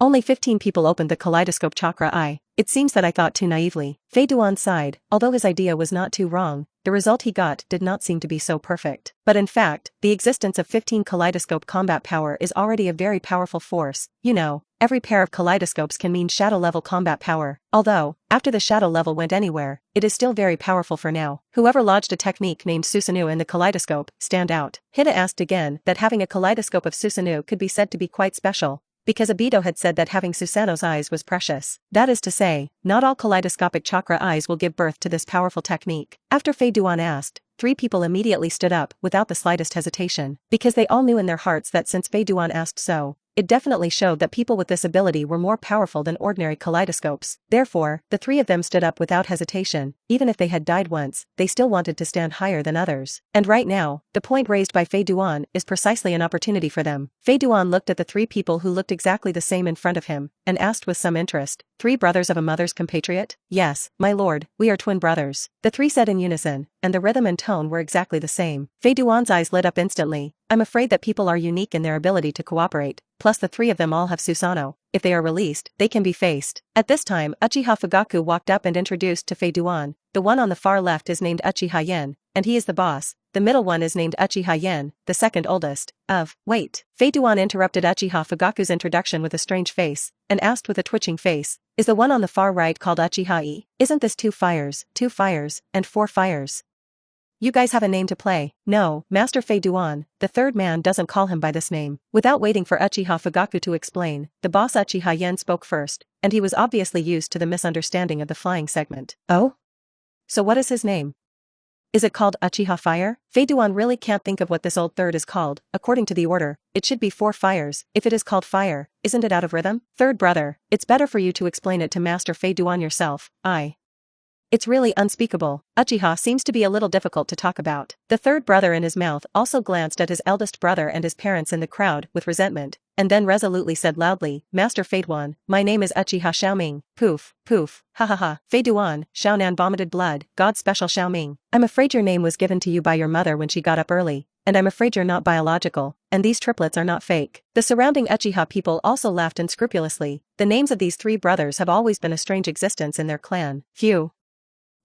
Speaker 1: Only 15 people opened the kaleidoscope chakra eye. It seems that I thought too naively. Fei Duan sighed. Although his idea was not too wrong, the result he got did not seem to be so perfect. But in fact, the existence of 15 kaleidoscope combat power is already a very powerful force. You know, every pair of kaleidoscopes can mean shadow level combat power. Although, after the shadow level went anywhere, it is still very powerful for now. Whoever lodged a technique named Susanoo in the kaleidoscope, stand out. Hida asked again that having a kaleidoscope of Susanoo could be said to be quite special, because Obito had said that having Susanoo's eyes was precious. That is to say, not all kaleidoscopic chakra eyes will give birth to this powerful technique. After Fei Duan asked, 3 people immediately stood up without the slightest hesitation, because they all knew in their hearts that since Fei Duan asked so, it definitely showed that people with this ability were more powerful than ordinary kaleidoscopes. Therefore, the 3 of them stood up without hesitation. Even if they had died once, they still wanted to stand higher than others. And right now, the point raised by Fei Duan is precisely an opportunity for them. Fei Duan looked at the 3 people who looked exactly the same in front of him, and asked with some interest, 3 brothers of a mother's compatriot? Yes, my lord, we are twin brothers. The 3 said in unison, and the rhythm and tone were exactly the same. Fei Duan's eyes lit up instantly. I'm afraid that people are unique in their ability to cooperate, plus the 3 of them all have Susanoo. If they are released, they can be faced. At this time, Uchiha Fugaku walked up and introduced to Fei Duan. The one on the far left is named Uchiha Yen, and he is the boss. The middle one is named Uchiha Yen, the second oldest. Wait. Fei Duan interrupted Uchiha Fugaku's introduction with a strange face, and asked with a twitching face, is the one on the far right called Uchiha I? Isn't this 2 fires, and 4 fires? You guys have a name to play. No, Master Fei Duan, the 3rd man doesn't call him by this name. Without waiting for Uchiha Fugaku to explain, the boss Uchiha Yen spoke first, and he was obviously used to the misunderstanding of the flying segment. Oh? So what is his name? Is it called Uchiha Fire? Fei Duan really can't think of what this old 3rd is called. According to the order, it should be 4 fires. If it is called fire, isn't it out of rhythm? 3rd brother, it's better for you to explain it to Master Fei Duan yourself. It's really unspeakable. Uchiha seems to be a little difficult to talk about. The 3rd brother in his mouth also glanced at his eldest brother and his parents in the crowd with resentment, and then resolutely said loudly, Master Fei Duan, my name is Uchiha Xiaoming. Poof, poof, ha ha ha. Fei Duan, Xiaonan vomited blood, God's special Xiaoming. I'm afraid your name was given to you by your mother when she got up early, and I'm afraid you're not biological, and these triplets are not fake. The surrounding Uchiha people also laughed unscrupulously. The names of these 3 brothers have always been a strange existence in their clan. Phew.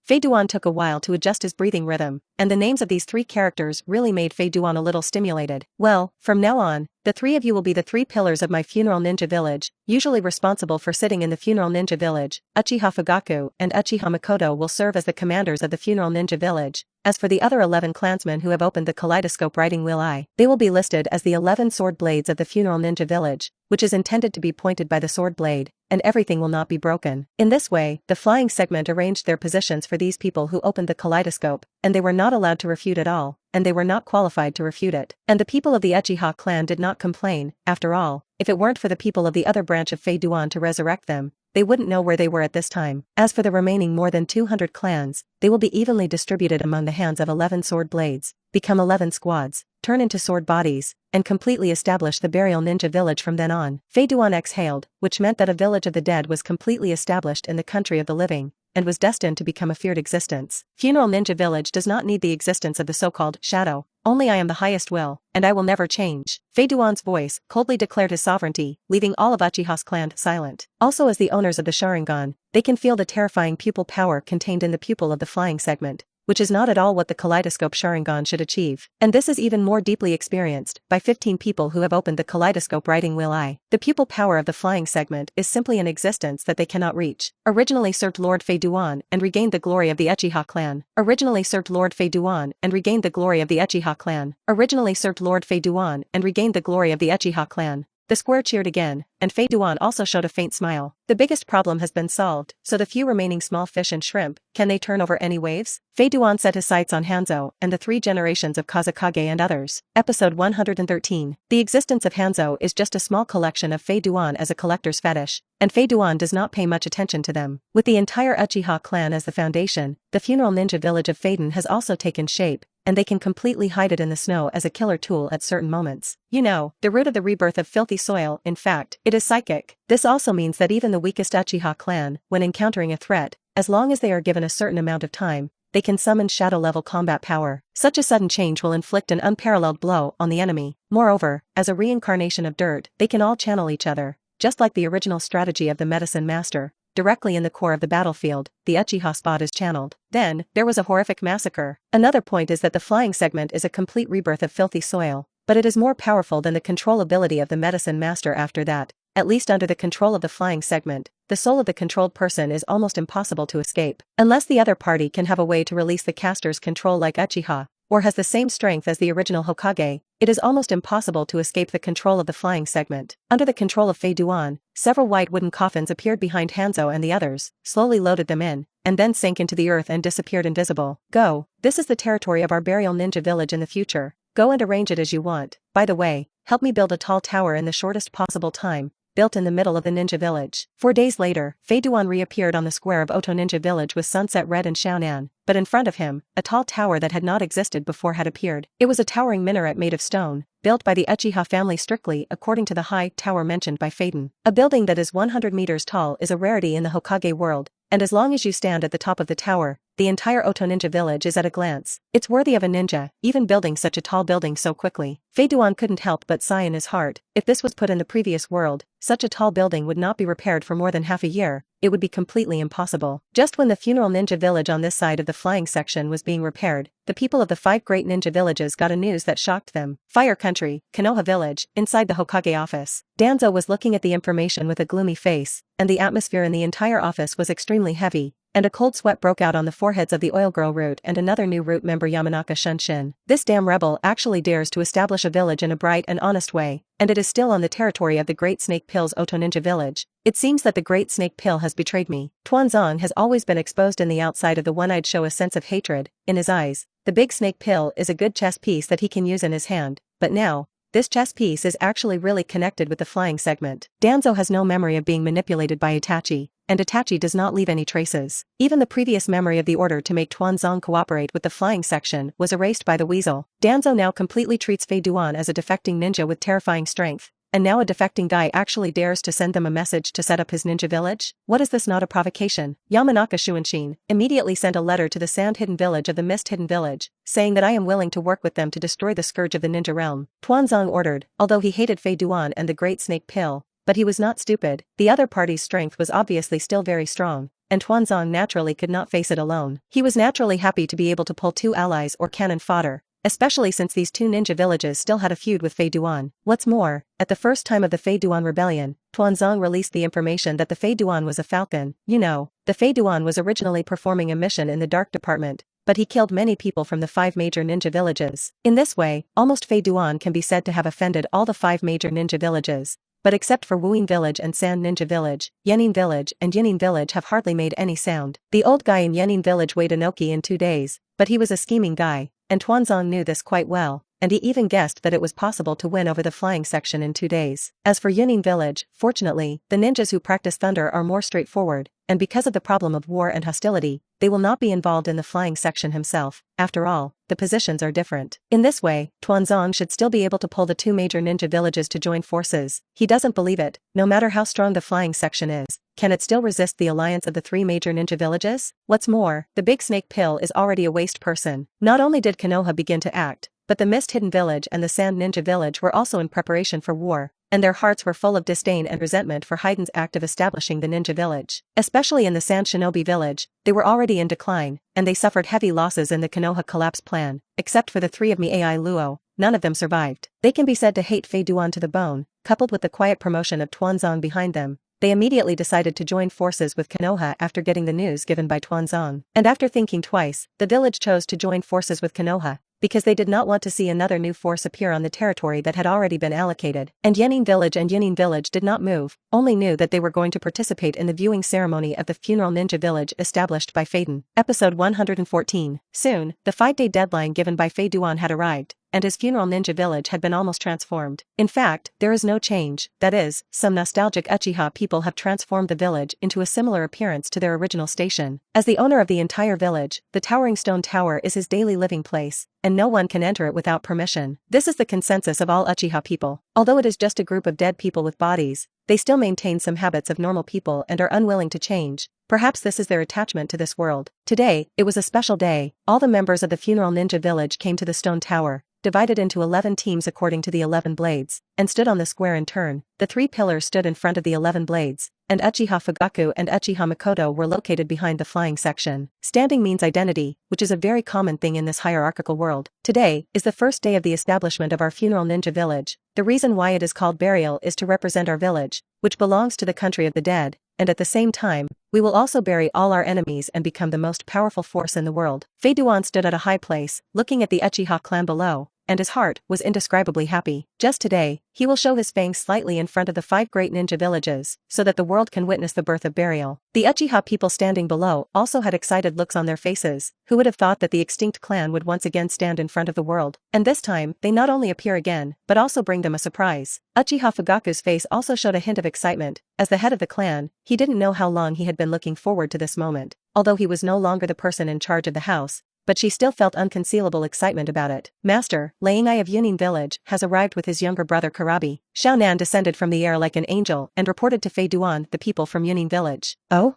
Speaker 1: Fei Duan took a while to adjust his breathing rhythm, and the names of these 3 characters really made Fei Duan a little stimulated. Well, from now on, the 3 of you will be the 3 pillars of my funeral ninja village, usually responsible for sitting in the funeral ninja village. Uchiha Fugaku and Uchiha Makoto will serve as the commanders of the funeral ninja village. As for the other 11 clansmen who have opened the kaleidoscope writing wheel they will be listed as the 11 sword blades of the funeral ninja village, which is intended to be pointed by the sword blade, and everything will not be broken. In this way, the flying segment arranged their positions for these people who opened the kaleidoscope, and they were not allowed to refute at all, and they were not qualified to refute it. And the people of the Uchiha clan did not complain. After all, if it weren't for the people of the other branch of Fei Duan to resurrect them, they wouldn't know where they were at this time. As for the remaining more than 200 clans, they will be evenly distributed among the hands of 11 sword blades, become 11 squads, turn into sword bodies, and completely establish the burial ninja village from then on. Fei Duan exhaled, which meant that a village of the dead was completely established in the country of the living, and was destined to become a feared existence. Funeral Ninja Village does not need the existence of the so-called shadow. Only I am the highest will, and I will never change. Fei Duan's voice coldly declared his sovereignty, leaving all of Uchiha's clan silent. Also, as the owners of the Sharingan, they can feel the terrifying pupil power contained in the pupil of the flying segment, which is not at all what the kaleidoscope Sharingan should achieve. And this is even more deeply experienced by 15 people who have opened the kaleidoscope riding wheel eye. The pupil power of the flying segment is simply an existence that they cannot reach. Originally served Lord Fei Duan and regained the glory of the Uchiha clan. Originally served Lord Fei Duan and regained the glory of the Uchiha clan. Originally served Lord Fei Duan and regained the glory of the Uchiha clan. The square cheered again, and Fei Duan also showed a faint smile. The biggest problem has been solved, so the few remaining small fish and shrimp, can they turn over any waves? Fei Duan set his sights on Hanzo and the 3 generations of Kazekage and others. Episode 113. The existence of Hanzo is just a small collection of Fei Duan as a collector's fetish, and Fei Duan does not pay much attention to them. With the entire Uchiha clan as the foundation, the funeral ninja village of Faden has also taken shape, and they can completely hide it in the snow as a killer tool at certain moments. You know, the root of the rebirth of filthy soil, in fact, it is psychic. This also means that even the weakest Uchiha clan, when encountering a threat, as long as they are given a certain amount of time, they can summon shadow-level combat power. Such a sudden change will inflict an unparalleled blow on the enemy. Moreover, as a reincarnation of dirt, they can all channel each other, just like the original strategy of the medicine master. Directly in the core of the battlefield, the Uchiha spot is channeled. Then, there was a horrific massacre. Another point is that the flying segment is a complete rebirth of filthy soil, but it is more powerful than the control ability of the medicine master after that. At least under the control of the flying segment, the soul of the controlled person is almost impossible to escape. Unless the other party can have a way to release the caster's control like Uchiha, or has the same strength as the original Hokage, it is almost impossible to escape the control of the flying segment. Under the control of Fei Duan, several white wooden coffins appeared behind Hanzo and the others, slowly loaded them in, and then sank into the earth and disappeared invisible. Go, this is the territory of our burial ninja village in the future. Go and arrange it as you want. By the way, help me build a tall tower in the shortest possible time, built in the middle of the ninja village. 4 days later, Fei Duan reappeared on the square of Oto Ninja Village with Sunset Red and Xiaonan, but in front of him, a tall tower that had not existed before had appeared. It was a towering minaret made of stone, built by the Uchiha family strictly according to the high tower mentioned by Faden. A building that is 100 meters tall is a rarity in the Hokage world, and as long as you stand at the top of the tower, the entire Oto Ninja Village is at a glance. It's worthy of a ninja, even building such a tall building so quickly. Fei Duan couldn't help but sigh in his heart. If this was put in the previous world, such a tall building would not be repaired for more than half a year. It would be completely impossible. Just when the funeral ninja village on this side of the flying section was being repaired, the people of the 5 great ninja villages got a news that shocked them. Fire Country, Konoha Village, inside the Hokage office. Danzo was looking at the information with a gloomy face, and the atmosphere in the entire office was extremely heavy, and a cold sweat broke out on the foreheads of the Oil Girl Root and another new Root member Yamanaka Shunshin. This damn rebel actually dares to establish a village in a bright and honest way, and it is still on the territory of the Great Snake Pill's Oto Ninja Village. It seems that the Great Snake Pill has betrayed me. Tuanzong has always been exposed in the outside of the one-eyed show a sense of hatred in his eyes. The big snake pill is a good chess piece that he can use in his hand, but now, this chess piece is actually really connected with the flying segment. Danzo has no memory of being manipulated by Itachi, and Itachi does not leave any traces. Even the previous memory of the order to make Tuanzong cooperate with the flying section was erased by the weasel. Danzo now completely treats Fei Duan as a defecting ninja with terrifying strength, and now a defecting guy actually dares to send them a message to set up his ninja village? What is this not a provocation? Yamanaka Shunshin immediately sent a letter to the sand-hidden village of the mist-hidden village, saying that I am willing to work with them to destroy the scourge of the ninja realm. Tuanzong ordered, although he hated Fei Duan and the Great Snake Pill, but he was not stupid. The other party's strength was obviously still very strong, and Tuanzong naturally could not face it alone. He was naturally happy to be able to pull 2 allies or cannon fodder, especially since these 2 ninja villages still had a feud with Fei Duan. What's more, at the first time of the Fei Duan rebellion, Tuanzong released the information that the Fei Duan was a falcon. You know, the Fei Duan was originally performing a mission in the dark department, but he killed many people from the 5 major ninja villages. In this way, almost Fei Duan can be said to have offended all the 5 major ninja villages. But except for Wuyin Village and Sand Ninja Village, Yenin Village and Yinin Village have hardly made any sound. The old guy in Yenin Village weighed Inoki in 2 days, but he was a scheming guy, and Tuanzong knew this quite well, and he even guessed that it was possible to win over the flying section in 2 days. As for Yinin Village, fortunately, the ninjas who practice thunder are more straightforward, and because of the problem of war and hostility, they will not be involved in the flying section himself. After all, the positions are different. In this way, Tuanzong should still be able to pull the two major ninja villages to join forces. He doesn't believe it. No matter how strong the flying section is, can it still resist the alliance of the three major ninja villages? What's more, the big snake pill is already a waste person. Not only did Konoha begin to act, but the Mist Hidden Village and the Sand Ninja Village were also in preparation for war, and their hearts were full of disdain and resentment for Hidan's act of establishing the ninja village. Especially in the Sand Shinobi village, they were already in decline, and they suffered heavy losses in the Konoha collapse plan. Except for the three of Miai Luo, none of them survived. They can be said to hate Fei Duan to the bone, coupled with the quiet promotion of Tuanzong behind them. They immediately decided to join forces with Konoha after getting the news given by Tuanzong. And after thinking twice, the village chose to join forces with Konoha, because they did not want to see another new force appear on the territory that had already been allocated. And Yenin Village did not move, only knew that they were going to participate in the viewing ceremony of the funeral ninja village established by Hidan. Episode 114. Soon, the 5-day deadline given by Fei Duan had arrived, and his funeral ninja village had been almost transformed. In fact, there is no change, that is, some nostalgic Uchiha people have transformed the village into a similar appearance to their original station. As the owner of the entire village, the towering stone tower is his daily living place, and no one can enter it without permission. This is the consensus of all Uchiha people. Although it is just a group of dead people with bodies, they still maintain some habits of normal people and are unwilling to change. Perhaps this is their attachment to this world. Today, it was a special day. All the members of the funeral ninja village came to the stone tower, divided into 11 teams according to the 11 blades, and stood on the square in turn. The 3 pillars stood in front of the 11 blades, and Uchiha Fugaku and Uchiha Makoto were located behind the flying section. Standing means identity, which is a very common thing in this hierarchical world. Today is the first day of the establishment of our funeral ninja village. The reason why it is called burial is to represent our village, which belongs to the country of the dead, and at the same time, we will also bury all our enemies and become the most powerful force in the world. Fei Duan stood at a high place, looking at the Uchiha clan below, and his heart was indescribably happy. Just today, he will show his fangs slightly in front of the 5 great ninja villages, so that the world can witness the birth of burial. The Uchiha people standing below also had excited looks on their faces. Who would have thought that the extinct clan would once again stand in front of the world? And this time, they not only appear again, but also bring them a surprise. Uchiha Fugaku's face also showed a hint of excitement. As the head of the clan, he didn't know how long he had been looking forward to this moment. Although he was no longer the person in charge of the house, but she still felt unconcealable excitement about it. Master, Laingai of Yunin village, has arrived with his younger brother Karabi. Xiaonan descended from the air like an angel and reported to Fei Duan the people from Yunin village. Oh?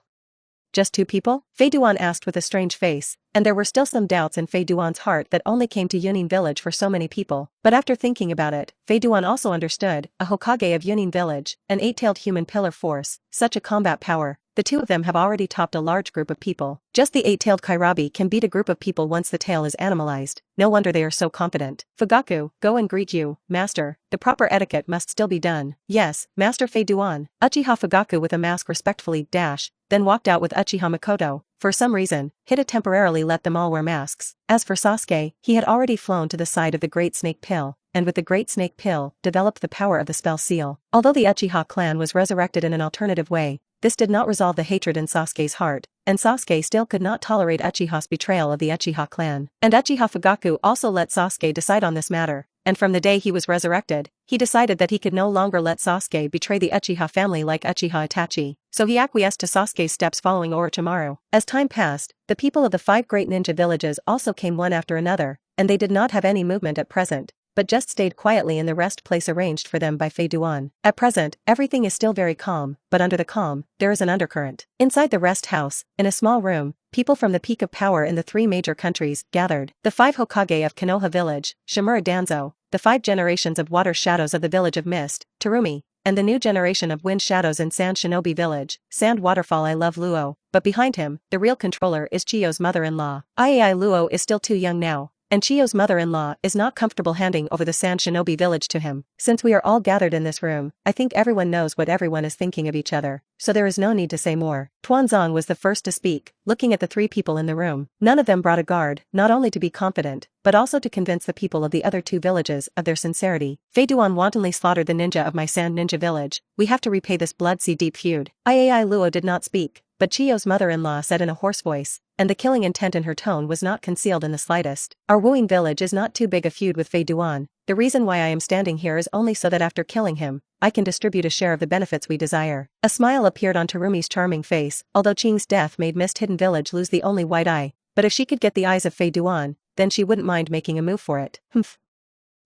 Speaker 1: Just 2 people? Fei Duan asked with a strange face, and there were still some doubts in Fei Duan's heart that only came to Yunin village for so many people. But after thinking about it, Fei Duan also understood, a Hokage of Yunin village, an 8-tailed human pillar force, such a combat power. The 2 of them have already topped a large group of people. Just the 8-tailed Kairabi can beat a group of people once the tail is animalized. No wonder they are so confident. Fugaku, go and greet you, master. The proper etiquette must still be done. Yes, Master Fei Duan. Uchiha Fugaku with a mask respectfully then walked out with Uchiha Makoto. For some reason, Hida temporarily let them all wear masks. As for Sasuke, he had already flown to the side of the Great Snake Pill, and with the Great Snake Pill, developed the power of the spell seal. Although the Uchiha clan was resurrected in an alternative way, this did not resolve the hatred in Sasuke's heart, and Sasuke still could not tolerate Uchiha's betrayal of the Uchiha clan. And Uchiha Fugaku also let Sasuke decide on this matter, and from the day he was resurrected, he decided that he could no longer let Sasuke betray the Uchiha family like Uchiha Itachi, so he acquiesced to Sasuke's steps following Orochimaru. As time passed, the people of the 5 great ninja villages also came one after another, and they did not have any movement at present, but just stayed quietly in the rest place arranged for them by Fei Duan. At present, everything is still very calm, but under the calm, there is an undercurrent. Inside the rest house, in a small room, people from the peak of power in the 3 major countries gathered. The 5 Hokage of Konoha village, Shimura Danzo, the 5 generations of water shadows of the village of Mist, Terumi, and the new generation of wind shadows in Sand Shinobi village, Sand Waterfall I Love Luo. But behind him, the real controller is Chiyo's mother-in-law. Iai Luo is still too young now, and Chiyo's mother-in-law is not comfortable handing over the Sand Shinobi village to him. Since we are all gathered in this room, I think everyone knows what everyone is thinking of each other, so there is no need to say more. Tuanzong was the first to speak, looking at the 3 people in the room. None of them brought a guard, not only to be confident, but also to convince the people of the other 2 villages of their sincerity. Fei Duan wantonly slaughtered the ninja of my Sand Ninja village. We have to repay this blood-sea deep feud. Iai Luo did not speak, but Chiyo's mother-in-law said in a hoarse voice, and the killing intent in her tone was not concealed in the slightest. Our wooing village is not too big a feud with Fei Duan. The reason why I am standing here is only so that after killing him, I can distribute a share of the benefits we desire. A smile appeared on Terumi's charming face, although Qing's death made Mist Hidden Village lose the only white eye, but if she could get the eyes of Fei Duan, then she wouldn't mind making a move for it. Humph.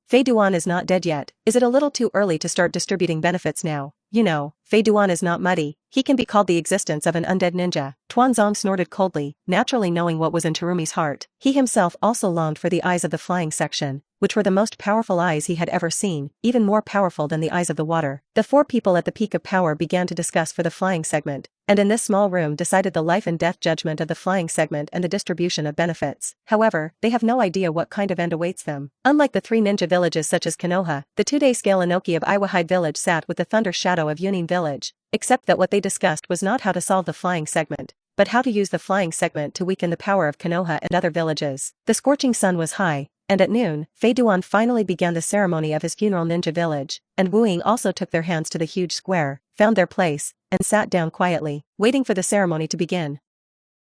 Speaker 1: Fei Duan is not dead yet. Is it a little too early to start distributing benefits now? You know, Fei Duan is not muddy. He can be called the existence of an undead ninja. Tuanzong snorted coldly, naturally knowing what was in Terumi's heart. He himself also longed for the eyes of the flying section, which were the most powerful eyes he had ever seen, even more powerful than the eyes of the water. The four people at the peak of power began to discuss for the flying segment, and in this small room decided the life and death judgment of the flying segment and the distribution of benefits. However, they have no idea what kind of end awaits them. Unlike the three ninja villages such as Konoha, the two-day scale Inoki of Iwahide village sat with the thunder shadow of Yunin village, except that what they discussed was not how to solve the flying segment, but how to use the flying segment to weaken the power of Konoha and other villages. The scorching sun was high, and at noon, Fei Duan finally began the ceremony of his funeral ninja village, and Wu Ying also took their hands to the huge square, found their place, and sat down quietly, waiting for the ceremony to begin.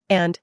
Speaker 1: And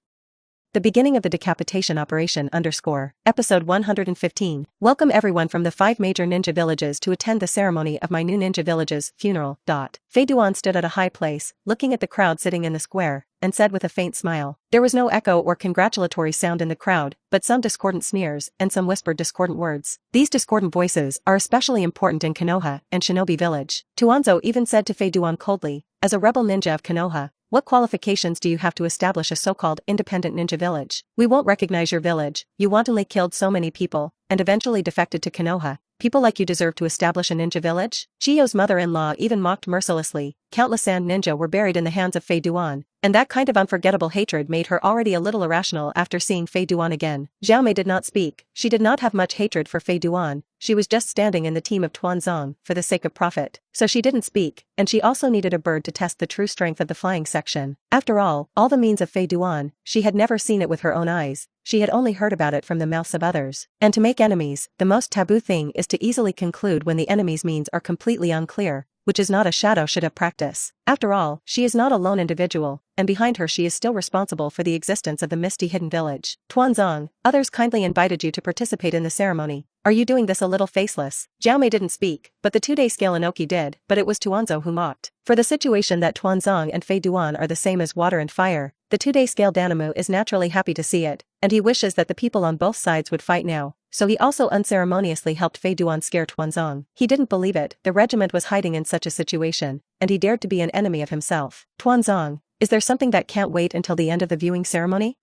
Speaker 1: the beginning of the decapitation operation Episode 115. Welcome everyone from the 5 major ninja villages to attend the ceremony of my new ninja village's funeral. Fei Duan stood at a high place, looking at the crowd sitting in the square, and said with a faint smile. There was no echo or congratulatory sound in the crowd, but some discordant sneers and some whispered discordant words. These discordant voices are especially important in Konoha and Shinobi Village. Tuanzo even said to Fei Duan coldly, as a rebel ninja of Konoha, what qualifications do you have to establish a so-called independent ninja village? We won't recognize your village. You wantonly killed so many people, and eventually defected to Konoha. People like you deserve to establish a ninja village? Chiyo's mother-in-law even mocked mercilessly. Countless sand ninja were buried in the hands of Fei Duan, and that kind of unforgettable hatred made her already a little irrational after seeing Fei Duan again. Xiaomei did not speak. She did not have much hatred for Fei Duan. She was just standing in the team of Tuanzong for the sake of profit. So she didn't speak, and she also needed a bird to test the true strength of the flying section. After all the means of Fei Duan, she had never seen it with her own eyes. She had only heard about it from the mouths of others. And to make enemies, the most taboo thing is to easily conclude when the enemy's means are completely unclear, which is not a shadow should have practice. After all, she is not a lone individual, and behind her she is still responsible for the existence of the misty hidden village. Tuanzong, others kindly invited you to participate in the ceremony. Are you doing this a little faceless? Xiaomei didn't speak, but the two-day scale Inoki did, but it was Tuanzo who mocked. For the situation that Tuanzong and Fei Duan are the same as water and fire, the two-day scale Danamu is naturally happy to see it, and he wishes that the people on both sides would fight now. So he also unceremoniously helped Fei Duan scare Tuanzong. He didn't believe it, the regiment was hiding in such a situation, and he dared to be an enemy of himself. Tuanzong, is there something that can't wait until the end of the viewing ceremony?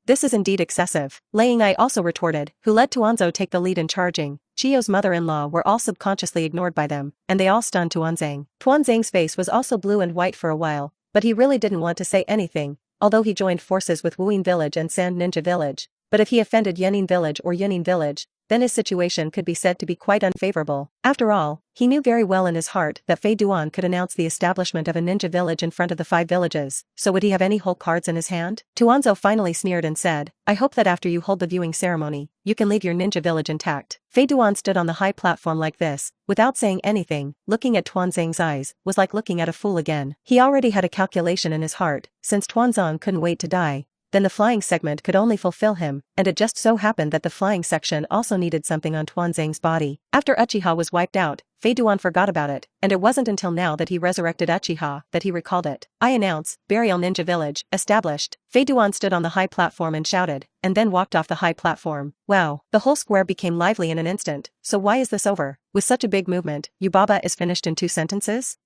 Speaker 1: This is indeed excessive. Laying Ai also retorted, who let Tuanzo take the lead in charging. Chiyo's mother-in-law were all subconsciously ignored by them, and they all stunned Tuanzang. Tuanzang's face was also blue and white for a while, but he really didn't want to say anything, although he joined forces with Wuyin Village and Sand Ninja Village. But if he offended Yenin Village or Yunin Village, then his situation could be said to be quite unfavorable. After all, he knew very well in his heart that Fei Duan could announce the establishment of a ninja village in front of the 5 villages, so would he have any whole cards in his hand? Tuanzo finally sneered and said, I hope that after you hold the viewing ceremony, you can leave your ninja village intact. Fei Duan stood on the high platform like this, without saying anything. Looking at Tuanzang's eyes was like looking at a fool again. He already had a calculation in his heart, since Tuanzang couldn't wait to die, then the flying segment could only fulfill him, and it just so happened that the flying section also needed something on Tuanzang's body. After Uchiha was wiped out, Fei Duan forgot about it, and it wasn't until now that he resurrected Uchiha that he recalled it. I announce, Burial Ninja Village, established. Fei Duan stood on the high platform and shouted, and then walked off the high platform. Wow, the whole square became lively in an instant. So why is this over? With such a big movement, Yubaba is finished in 2 sentences?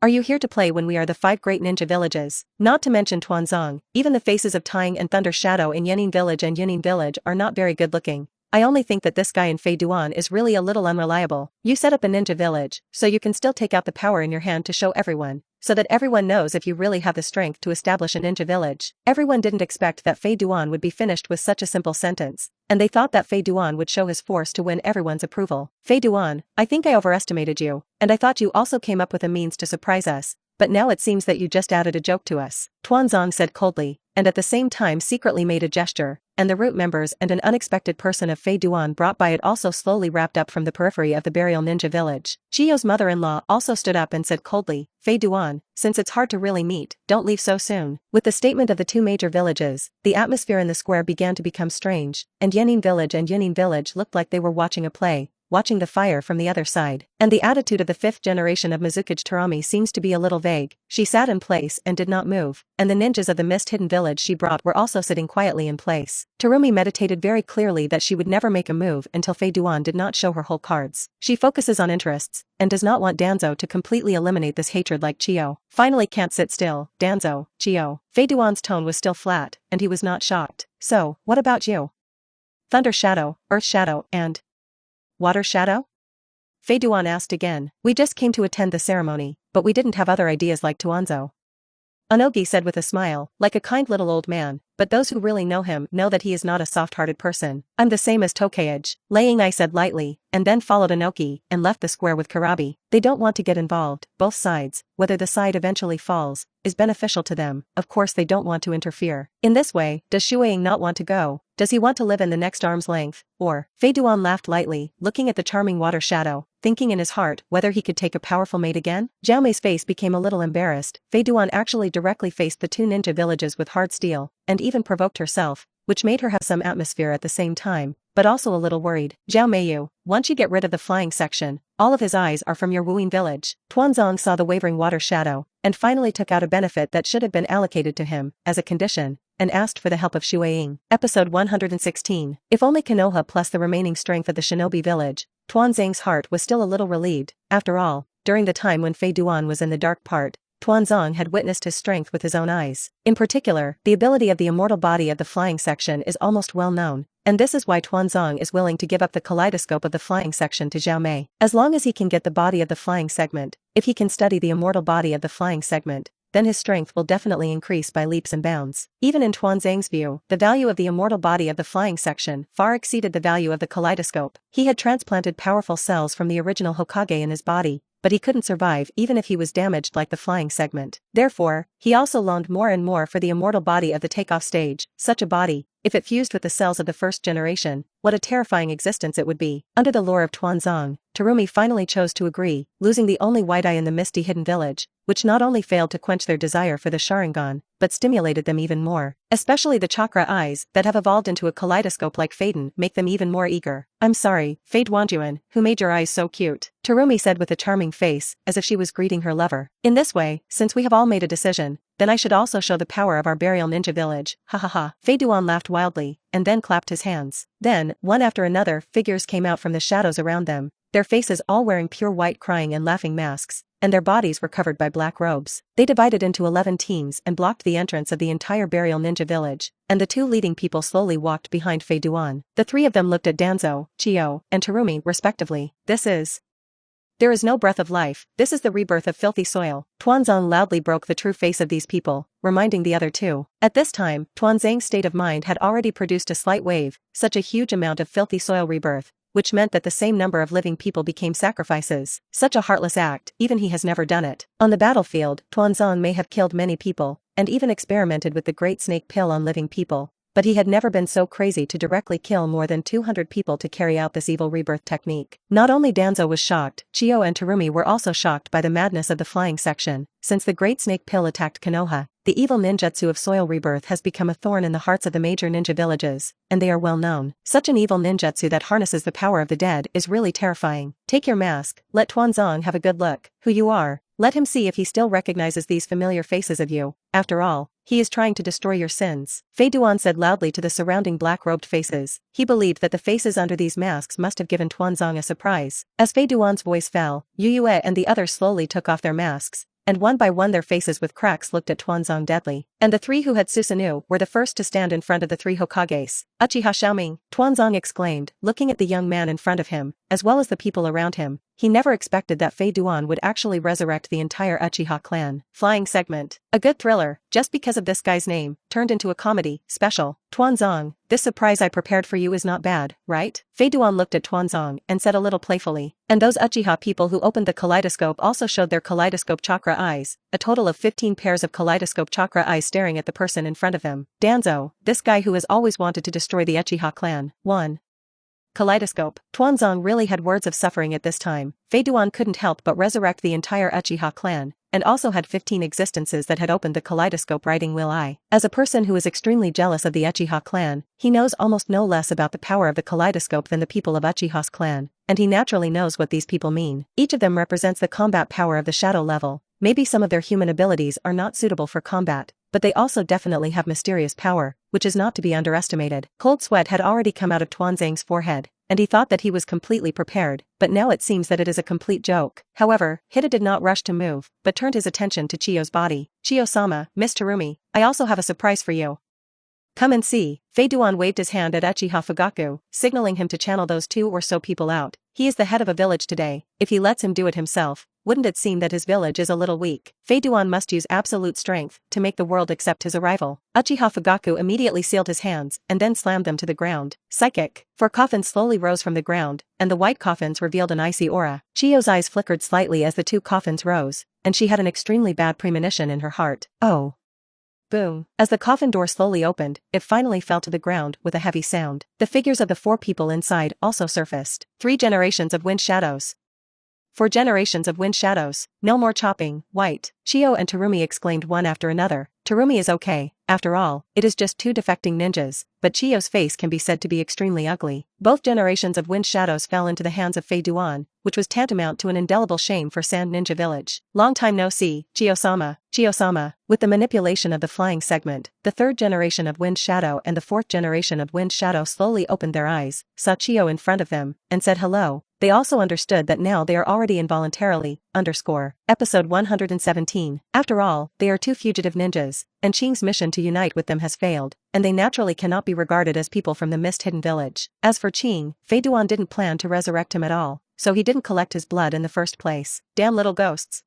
Speaker 1: Are you here to play when we are the 5 great ninja villages? Not to mention Tuanzong, even the faces of Tying and Thunder Shadow in Yenin Village and Yunin Village are not very good looking. I only think that this guy in Fei Duan is really a little unreliable. You set up a ninja village, so you can still take out the power in your hand to show everyone, so that everyone knows if you really have the strength to establish a ninja village. Everyone didn't expect that Fei Duan would be finished with such a simple sentence, and they thought that Fei Duan would show his force to win everyone's approval. Fei Duan, I think I overestimated you, and I thought you also came up with a means to surprise us, but now it seems that you just added a joke to us. Tuanzong said coldly, and at the same time secretly made a gesture, and the root members and an unexpected person of Fei Duan brought by it also slowly wrapped up from the periphery of the burial ninja village. Chiyo's mother-in-law also stood up and said coldly, Fei Duan, since it's hard to really meet, don't leave so soon. With the statement of the two major villages, the atmosphere in the square began to become strange, and Yenin village and Yunin village looked like they were watching a play, watching the fire from the other side. And the attitude of the fifth generation of Mizukage Tarami seems to be a little vague. She sat in place and did not move, and the ninjas of the mist-hidden village she brought were also sitting quietly in place. Tarumi meditated very clearly that she would never make a move until Fei Duan did not show her whole cards. She focuses on interests, and does not want Danzo to completely eliminate this hatred like Chiyo. Finally can't sit still, Danzo, Chiyo. Fei Duan's tone was still flat, and he was not shocked. So, what about you? Thunder Shadow, Earth Shadow, and Water Shadow? Fei Duan asked again. We just came to attend the ceremony, but we didn't have other ideas like Tuanzo. Onogi said with a smile, like a kind little old man, but those who really know him know that he is not a soft-hearted person. I'm the same as Tokage, Laying I said lightly, and then followed Inoki and left the square with Karabi. They don't want to get involved, both sides, whether the side eventually falls, is beneficial to them, of course they don't want to interfere. In this way, does Shuaying not want to go? Does he want to live in the next arm's length, or? Fei Duan laughed lightly, looking at the charming water shadow, thinking in his heart whether he could take a powerful mate again. Zhao Mei's face became a little embarrassed. Fei Duan actually directly faced the two ninja villages with hard steel, and even provoked herself, which made her have some atmosphere at the same time, but also a little worried. Zhao Meiyu, once you get rid of the flying section, all of his eyes are from your Wuyin village. Tuanzong saw the wavering water shadow, and finally took out a benefit that should have been allocated to him, as a condition, and asked for the help of Shuaying. Episode 116. If only Konoha plus the remaining strength of the shinobi village. Tuanzang's heart was still a little relieved. After all, during the time when Fei Duan was in the dark part, Tuanzong had witnessed his strength with his own eyes. In particular, the ability of the immortal body of the flying section is almost well known, and this is why Tuanzong is willing to give up the kaleidoscope of the flying section to Zhao Mei. As long as he can get the body of the flying segment, if he can study the immortal body of the flying segment, then his strength will definitely increase by leaps and bounds. Even in Tuanzang's view, the value of the immortal body of the flying section far exceeded the value of the kaleidoscope. He had transplanted powerful cells from the original Hokage in his body, but he couldn't survive even if he was damaged like the flying segment. Therefore, he also longed more and more for the immortal body of the takeoff stage. Such a body, if it fused with the cells of the first generation, what a terrifying existence it would be. Under the lore of Tuanzong, Tarumi finally chose to agree, losing the only white eye in the misty hidden village, which not only failed to quench their desire for the Sharingan, but stimulated them even more. Especially the chakra eyes that have evolved into a kaleidoscope like Faden make them even more eager. I'm sorry, Fei Duanjuan, who made your eyes so cute? Tarumi said with a charming face, as if she was greeting her lover. In this way, since we have all made a decision, then I should also show the power of our burial ninja village. Ha ha ha. Fei Duan laughed wildly, and then clapped his hands. Then, one after another, figures came out from the shadows around them, their faces all wearing pure white crying and laughing masks, and their bodies were covered by black robes. They divided into 11 teams and blocked the entrance of the entire burial ninja village, and the two leading people slowly walked behind Fei Duan. The three of them looked at Danzo, Chiyo, and Tarumi, respectively. There is no breath of life, this is the rebirth of filthy soil. Tuanzong loudly broke the true face of these people, reminding the other two. At this time, Tuanzang's state of mind had already produced a slight wave, such a huge amount of filthy soil rebirth, which meant that the same number of living people became sacrifices. Such a heartless act, even he has never done it. On the battlefield, Tuanzong may have killed many people, and even experimented with the great snake pill on living people, but he had never been so crazy to directly kill more than 200 people to carry out this evil rebirth technique. Not only Danzo was shocked, Chiyo and Tarumi were also shocked by the madness of the flying section. Since the great snake pill attacked Konoha, the evil ninjutsu of soil rebirth has become a thorn in the hearts of the major ninja villages, and they are well known. Such an evil ninjutsu that harnesses the power of the dead is really terrifying. Take your mask, let Tuanzong have a good look, who you are. Let him see if he still recognizes these familiar faces of you. After all, he is trying to destroy your sins. Fei Duan said loudly to the surrounding black-robed faces. He believed that the faces under these masks must have given Tuanzong a surprise. As Fei Duan's voice fell, Yu Yue and the others slowly took off their masks, and one by one their faces with cracks looked at Tuanzong deadly. And the three who had Susanoo were the first to stand in front of the three Hokages. Uchiha Xiaoming, Tuanzong exclaimed, looking at the young man in front of him, as well as the people around him. he never expected that Fei Duan would actually resurrect the entire Uchiha clan. Flying segment. A good thriller, just because of this guy's name, turned into a comedy special. Tuanzong, this surprise I prepared for you is not bad, right? Fei Duan looked at Tuanzong and said a little playfully. And those Uchiha people who opened the kaleidoscope also showed their kaleidoscope chakra eyes, a total of 15 pairs of kaleidoscope chakra eyes staring at the person in front of them. Danzo, this guy who has always wanted to destroy the Uchiha clan. 1. Kaleidoscope. Tuanzong really had words of suffering at this time. Fei Duan couldn't help but resurrect the entire Uchiha clan, and also had 15 existences that had opened the kaleidoscope writing will I. As a person who is extremely jealous of the Uchiha clan, he knows almost no less about the power of the kaleidoscope than the people of Uchiha's clan, and he naturally knows what these people mean. Each of them represents the combat power of the shadow level. Maybe some of their human abilities are not suitable for combat, but they also definitely have mysterious power, which is not to be underestimated. Cold sweat had already come out of Tuanzang's forehead, and he thought that he was completely prepared, but now it seems that it is a complete joke. However, Hidan did not rush to move, but turned his attention to Chiyo's body. Chiyo-sama, Miss Terumi, I also have a surprise for you. Come and see. Fei Duan waved his hand at Uchiha Fugaku, signaling him to channel those 2 or so people out. He is the head of a village today. If he lets him do it himself, wouldn't it seem that his village is a little weak? Fei Duan must use absolute strength to make the world accept his arrival. Uchiha Fugaku immediately sealed his hands and then slammed them to the ground. Psychic. 4 coffins slowly rose from the ground, and the white coffins revealed an icy aura. Chiyo's eyes flickered slightly as the 2 coffins rose, and she had an extremely bad premonition in her heart. Oh. Boom. As the coffin door slowly opened, it finally fell to the ground with a heavy sound. The figures of the 4 people inside also surfaced. 3 generations of wind shadows. 4 generations of wind shadows. No more chopping, white. Chiyo and Terumi exclaimed one after another. Terumi is okay, after all, it is just 2 defecting ninjas, but Chiyo's face can be said to be extremely ugly. Both generations of wind shadows fell into the hands of Fei Duan, which was tantamount to an indelible shame for Sand Ninja Village. Long time no see, Chiyo-sama, Chiyo-sama. With the manipulation of the flying segment, the 3rd generation of wind shadow and the 4th generation of wind shadow slowly opened their eyes, saw Chiyo in front of them, and said hello. They also understood that now they are already involuntarily, Episode 117. After all, they are 2 fugitive ninjas, and Qing's mission to unite with them has failed, and they naturally cannot be regarded as people from the mist-hidden village. As for Qing, Fei Duan didn't plan to resurrect him at all, so he didn't collect his blood in the first place. Damn little ghosts.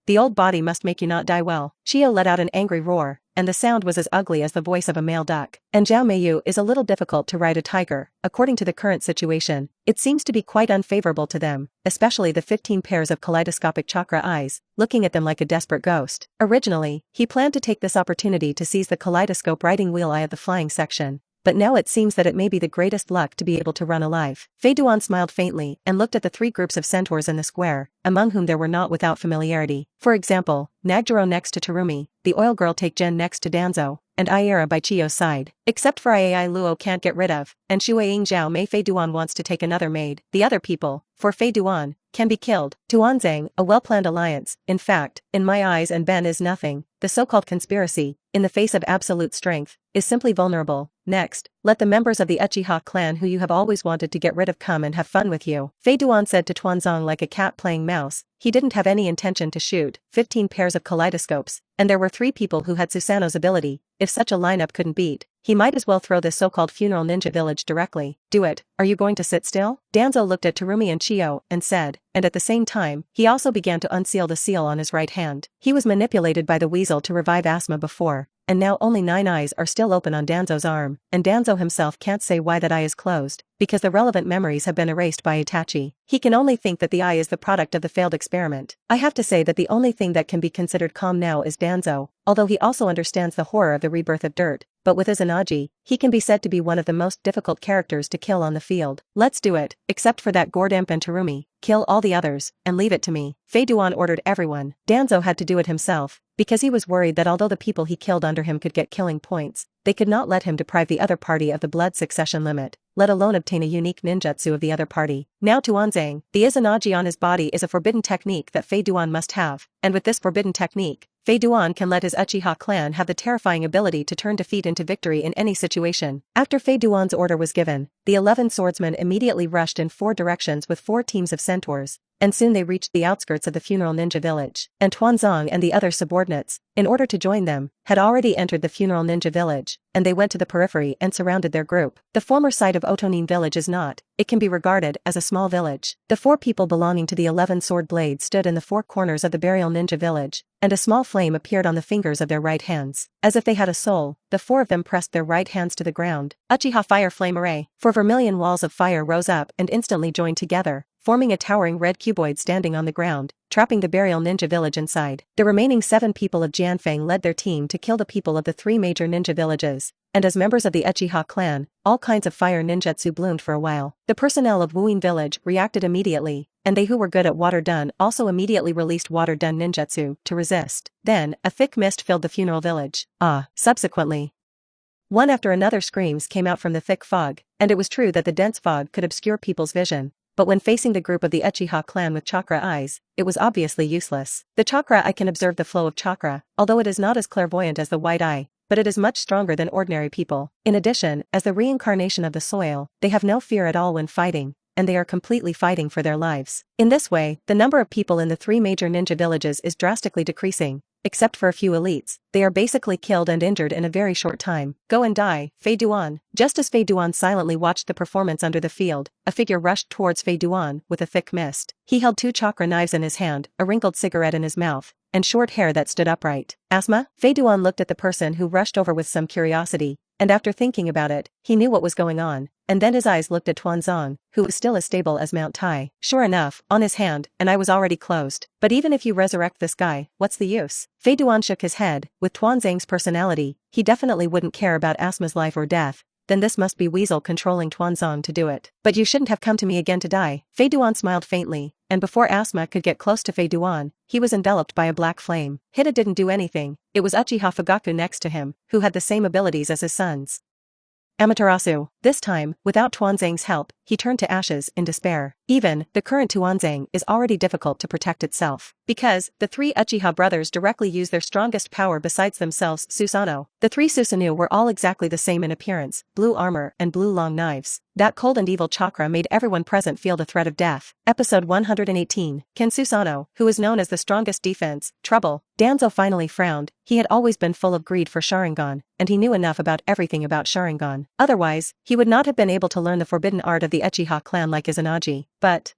Speaker 1: The old body must make you not die well. Chiyo let out an angry roar, and the sound was as ugly as the voice of a male duck. And Zhao Meiyu is a little difficult to ride a tiger. According to the current situation, it seems to be quite unfavorable to them, especially the 15 pairs of kaleidoscopic chakra eyes, looking at them like a desperate ghost. Originally, he planned to take this opportunity to seize the kaleidoscope riding wheel eye of the flying section, but now it seems that it may be the greatest luck to be able to run alive. Fei Duan smiled faintly and looked at the 3 groups of centaurs in the square, among whom there were not without familiarity. For example, Nagjiro next to Terumi, the oil girl Take-Gen next to Danzo, and Iera by Chiyo's side. Except for Iai Luo can't get rid of, and Shuaying Zhao Mei Fei Duan wants to take another maid. The other people, for Fei Duan, can be killed. Tuanzang, a well-planned alliance, in fact, in my eyes and Ben is nothing. The so-called conspiracy, in the face of absolute strength, is simply vulnerable. Next, let the members of the Uchiha clan who you have always wanted to get rid of come and have fun with you. Fei Duan said to Tuanzang like a cat playing mouse. He didn't have any intention to shoot 15 pairs of kaleidoscopes, and there were 3 people who had Susanoo's ability. If such a lineup couldn't beat, he might as well throw this so-called funeral ninja village directly. Do it. Are you going to sit still? Danzo looked at Terumi and Chiyo and said, and at the same time, he also began to unseal the seal on his right hand. He was manipulated by the weasel to revive asthma before, and now only 9 eyes are still open on Danzo's arm, and Danzo himself can't say why that eye is closed, because the relevant memories have been erased by Itachi. He can only think that the eye is the product of the failed experiment. I have to say that the only thing that can be considered calm now is Danzo, although he also understands the horror of the rebirth of dirt, but with Izanagi, he can be said to be one of the most difficult characters to kill on the field. Let's do it, except for that Gordamp and Terumi. Kill all the others, and leave it to me. Fei Duan ordered everyone. Danzo had to do it himself, because he was worried that although the people he killed under him could get killing points, they could not let him deprive the other party of the blood succession limit, let alone obtain a unique ninjutsu of the other party. Now Tuanzang, the Izanagi on his body is a forbidden technique that Fei Duan must have, and with this forbidden technique, Fei Duan can let his Uchiha clan have the terrifying ability to turn defeat into victory in any situation. After Fei Duan's order was given, the 11 swordsmen immediately rushed in 4 directions with 4 teams of centaurs, and soon they reached the outskirts of the funeral ninja village. And Tuanzong and the other subordinates, in order to join them, had already entered the funeral ninja village, and they went to the periphery and surrounded their group. The former site of Otonin village is not, it can be regarded as a small village. The 4 people belonging to the 11 sword blades stood in the 4 corners of the burial ninja village, and a small flame appeared on the fingers of their right hands. As if they had a soul, the 4 of them pressed their right hands to the ground. Uchiha fire flame array. 4 vermilion walls of fire rose up and instantly joined together, forming a towering red cuboid standing on the ground, trapping the burial ninja village inside. The remaining 7 people of Jianfeng led their team to kill the people of the 3 major ninja villages, and as members of the Uchiha clan, all kinds of fire ninjutsu bloomed for a while. The personnel of Wuyin village reacted immediately, and they who were good at water dun also immediately released water dun ninjutsu to resist. Then, a thick mist filled the funeral village. Subsequently, one after another screams came out from the thick fog, and it was true that the dense fog could obscure people's vision. But when facing the group of the Uchiha clan with chakra eyes, it was obviously useless. The chakra eye can observe the flow of chakra, although it is not as clairvoyant as the white eye, but it is much stronger than ordinary people. In addition, as the reincarnation of the soil, they have no fear at all when fighting, and they are completely fighting for their lives. In this way, the number of people in the 3 major ninja villages is drastically decreasing. Except for a few elites, they are basically killed and injured in a very short time. Go and die, Fei Duan. Just as Fei Duan silently watched the performance under the field, a figure rushed towards Fei Duan with a thick mist. He held 2 chakra knives in his hand, a wrinkled cigarette in his mouth, and short hair that stood upright. Asthma? Fei Duan looked at the person who rushed over with some curiosity, and after thinking about it, he knew what was going on, and then his eyes looked at Tuanzong, who was still as stable as Mount Tai. Sure enough, on his hand, an eye was already closed. But even if you resurrect this guy, what's the use? Fei Duan shook his head. With Tuanzang's personality, he definitely wouldn't care about Asma's life or death. Then this must be Weasel controlling Tuanzong to do it. But you shouldn't have come to me again to die. Fei Duan smiled faintly, and before Asma could get close to Fei Duan, he was enveloped by a black flame. Hida didn't do anything. It was Uchiha Fugaku next to him, who had the same abilities as his sons. Amaterasu. This time, without Tuanzang's help, he turned to ashes in despair. Even, the current Tuanzang is already difficult to protect itself. Because, the 3 Uchiha brothers directly use their strongest power besides themselves, Susanoo. The 3 Susanoo were all exactly the same in appearance, blue armor and blue long knives. That cold and evil chakra made everyone present feel the threat of death. Episode 118. Ken Susanoo, who is known as the strongest defense, trouble. Danzo finally frowned. He had always been full of greed for Sharingan, and he knew enough about everything about Sharingan. Otherwise, he would not have been able to learn the forbidden art of the Uchiha clan like Izanagi. But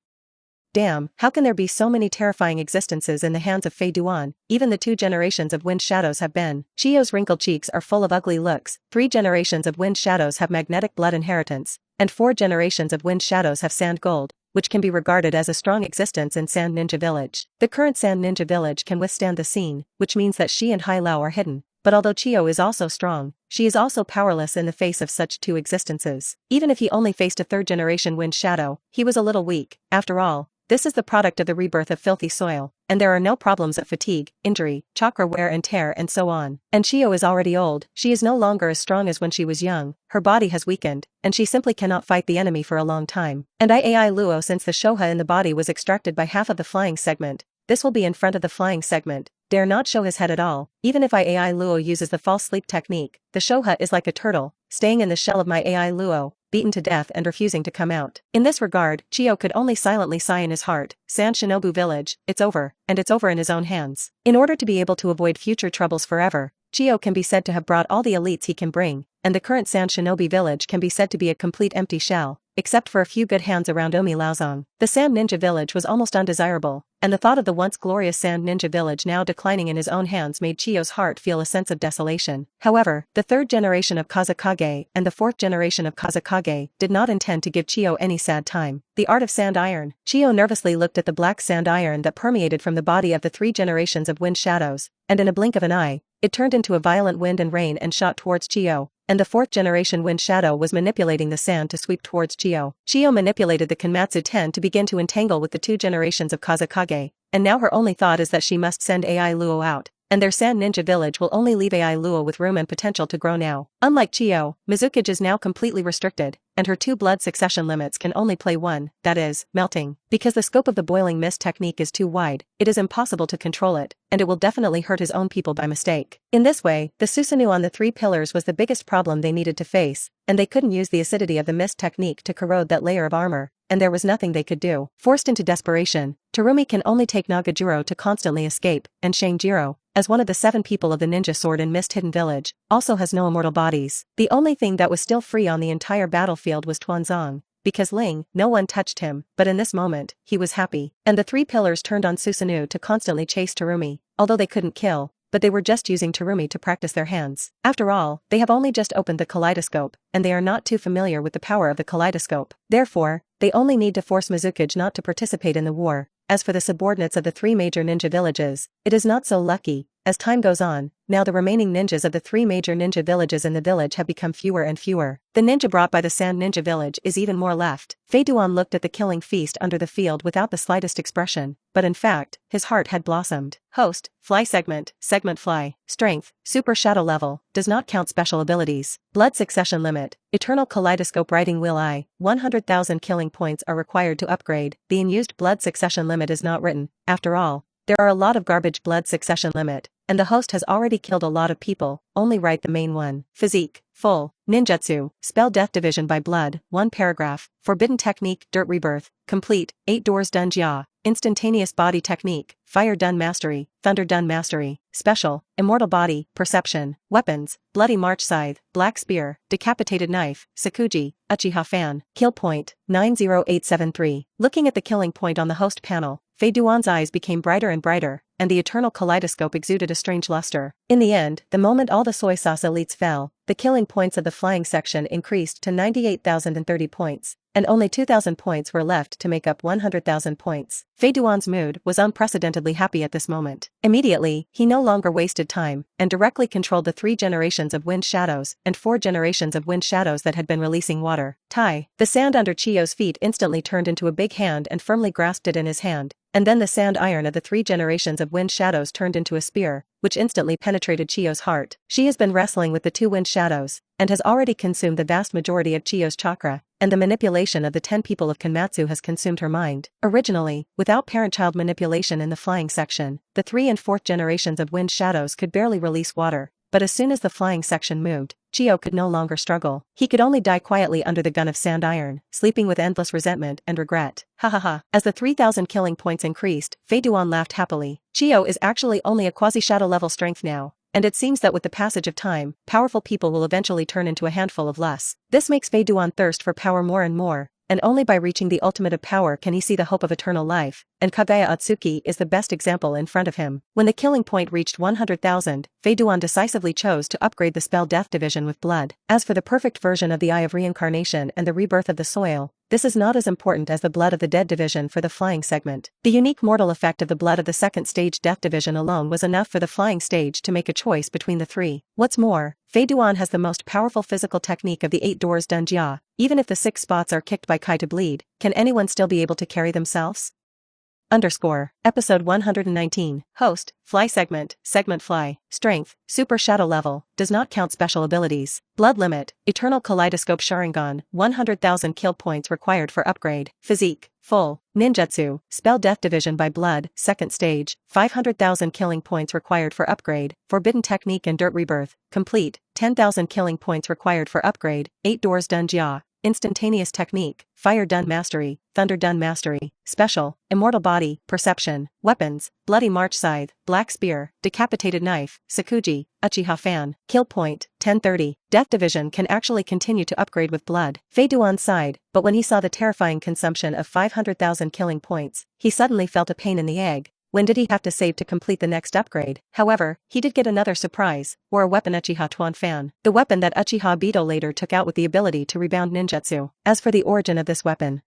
Speaker 1: damn, how can there be so many terrifying existences in the hands of Fei Duan? Even the 2 generations of Wind Shadows have been. Chiyo's wrinkled cheeks are full of ugly looks. 3 generations of Wind Shadows have magnetic blood inheritance, and 4 generations of Wind Shadows have sand gold, which can be regarded as a strong existence in Sand Ninja Village. The current Sand Ninja Village can withstand the scene, which means that she and Hai Lao are hidden. But although Chiyo is also strong, she is also powerless in the face of such 2 existences. Even if he only faced a 3rd generation Wind Shadow, he was a little weak. After all, this is the product of the rebirth of filthy soil, and there are no problems of fatigue, injury, chakra wear and tear and so on. And Chiyo is already old. She is no longer as strong as when she was young, her body has weakened, and she simply cannot fight the enemy for a long time. And Iai Luo, since the Shoha in the body was extracted by half of the flying segment, this will be in front of the flying segment. Dare not show his head at all. Even if Iai Luo uses the false sleep technique, the Shoha is like a turtle, staying in the shell of my Ai Luo, beaten to death and refusing to come out. In this regard, Chiyo could only silently sigh in his heart. Sand Shinobu village, it's over, and it's over in his own hands. In order to be able to avoid future troubles forever, Chiyo can be said to have brought all the elites he can bring, and the current Sand Shinobi village can be said to be a complete empty shell, except for a few good hands around Omi Laozong. The Sand Ninja village was almost undesirable, and the thought of the once glorious Sand Ninja village now declining in his own hands made Chiyo's heart feel a sense of desolation. However, the 3rd generation of Kazekage and the 4th generation of Kazekage did not intend to give Chiyo any sad time. The art of sand iron. Chiyo nervously looked at the black sand iron that permeated from the body of the 3 generations of Wind Shadows, and in a blink of an eye, it turned into a violent wind and rain and shot towards Chiyo. And the 4th generation Wind Shadow was manipulating the sand to sweep towards Chiyo. Chiyo manipulated the Kanmatsu 10 to begin to entangle with the 2 generations of Kazekage, and now her only thought is that she must send Ai Luo out, and their Sand Ninja village will only leave Ai Luo with room and potential to grow now. Unlike Chiyo, Mizukage is now completely restricted, and her 2 blood succession limits can only play one, that is, melting. Because the scope of the boiling mist technique is too wide, it is impossible to control it, and it will definitely hurt his own people by mistake. In this way, the Susanoo on the 3 pillars was the biggest problem they needed to face, and they couldn't use the acidity of the mist technique to corrode that layer of armor, and there was nothing they could do. Forced into desperation, Terumi can only take Nagajiro to constantly escape, and Shangjiro, as one of the 7 people of the ninja sword in Mist Hidden Village, also has no immortal bodies. The only thing that was still free on the entire battlefield was Tuanzong. Because Ling, no one touched him, but in this moment, he was happy. And the 3 pillars turned on Susanoo to constantly chase Terumi, although they couldn't kill, but they were just using Terumi to practice their hands. After all, they have only just opened the kaleidoscope, and they are not too familiar with the power of the kaleidoscope. Therefore, they only need to force Mizukage not to participate in the war. As for the subordinates of the 3 major ninja villages, it is not so lucky. As time goes on, now the remaining ninjas of the 3 major ninja villages in the village have become fewer and fewer. The ninja brought by the Sand Ninja village is even more left. Fei Duan looked at the killing feast under the field without the slightest expression, but in fact, his heart had blossomed. Host, Fly segment Fly, Strength, Super Shadow level, does not count special abilities. Blood succession limit, Eternal Kaleidoscope Riding Wheel I, 100,000 killing points are required to upgrade. The unused blood succession limit is not written. After all, there are a lot of garbage blood succession limit, and the host has already killed a lot of people, only write the main one. Physique, full, ninjutsu, spell death division by blood, 1 paragraph, forbidden technique, dirt rebirth, complete, 8 doors done jia, instantaneous body technique, fire done mastery, thunder done mastery, special, immortal body, perception, weapons, bloody march scythe, black spear, decapitated knife, sakuji, Uchiha fan, kill point, 90873. Looking at the killing point on the host panel, Fei Duan's eyes became brighter and brighter, and the eternal kaleidoscope exuded a strange luster. In the end, the moment all the soy sauce elites fell, the killing points of the flying section increased to 98,030 points, and only 2,000 points were left to make up 100,000 points. Fei Duan's mood was unprecedentedly happy at this moment. Immediately, he no longer wasted time, and directly controlled the 3 generations of wind shadows and 4 generations of wind shadows that had been releasing water. The sand under Chiyo's feet instantly turned into a big hand and firmly grasped it in his hand. And then the sand iron of the 3 generations of wind shadows turned into a spear, which instantly penetrated Chiyo's heart. She has been wrestling with the 2 wind shadows, and has already consumed the vast majority of Chiyo's chakra, and the manipulation of the 10 people of Kanmatsu has consumed her mind. Originally, without parent-child manipulation in the flying section, the 3 and 4th generations of wind shadows could barely release water, but as soon as the flying section moved, Chiyo could no longer struggle. He could only die quietly under the gun of sand iron, sleeping with endless resentment and regret. Ha ha ha. As the 3,000 killing points increased, Fei Duan laughed happily. Chiyo is actually only a quasi-shadow level strength now, and it seems that with the passage of time, powerful people will eventually turn into a handful of less. This makes Fei Duan thirst for power more and more, and only by reaching the ultimate of power can he see the hope of eternal life, and Kagaya Atsuki is the best example in front of him. When the killing point reached 100,000, Fei Duan decisively chose to upgrade the spell death division with blood. As for the perfect version of the Eye of Reincarnation and the rebirth of the soil, this is not as important as the blood of the dead division for the flying segment. The unique mortal effect of the blood of the 2nd stage death division alone was enough for the flying stage to make a choice between the 3. What's more, Fei Duan has the most powerful physical technique of the 8 doors done jia. Even if the 6 spots are kicked by Kai to bleed, can anyone still be able to carry themselves? Episode 119. Host, Fly segment Fly, Strength, Super Shadow level, does not count special abilities. Blood limit, Eternal Kaleidoscope Sharingan, 100,000 kill points required for upgrade. Physique, full, ninjutsu, spell death division by blood, 2nd stage, 500,000 killing points required for upgrade. Forbidden technique and dirt rebirth, complete, 10,000 killing points required for upgrade. 8 doors done jia. Instantaneous technique, fire done mastery, thunder done mastery, special, immortal body, perception, weapons, bloody march scythe, black spear, decapitated knife, sakuji, Uchiha fan, kill point, 1030. Death division can actually continue to upgrade with blood. Fei Duan sighed, but when he saw the terrifying consumption of 500,000 killing points, he suddenly felt a pain in the egg. When did he have to save to complete the next upgrade? However, he did get another surprise, or a weapon Uchiha Tuan Fan. The weapon that Uchiha Beto later took out with the ability to rebound ninjutsu. As for the origin of this weapon,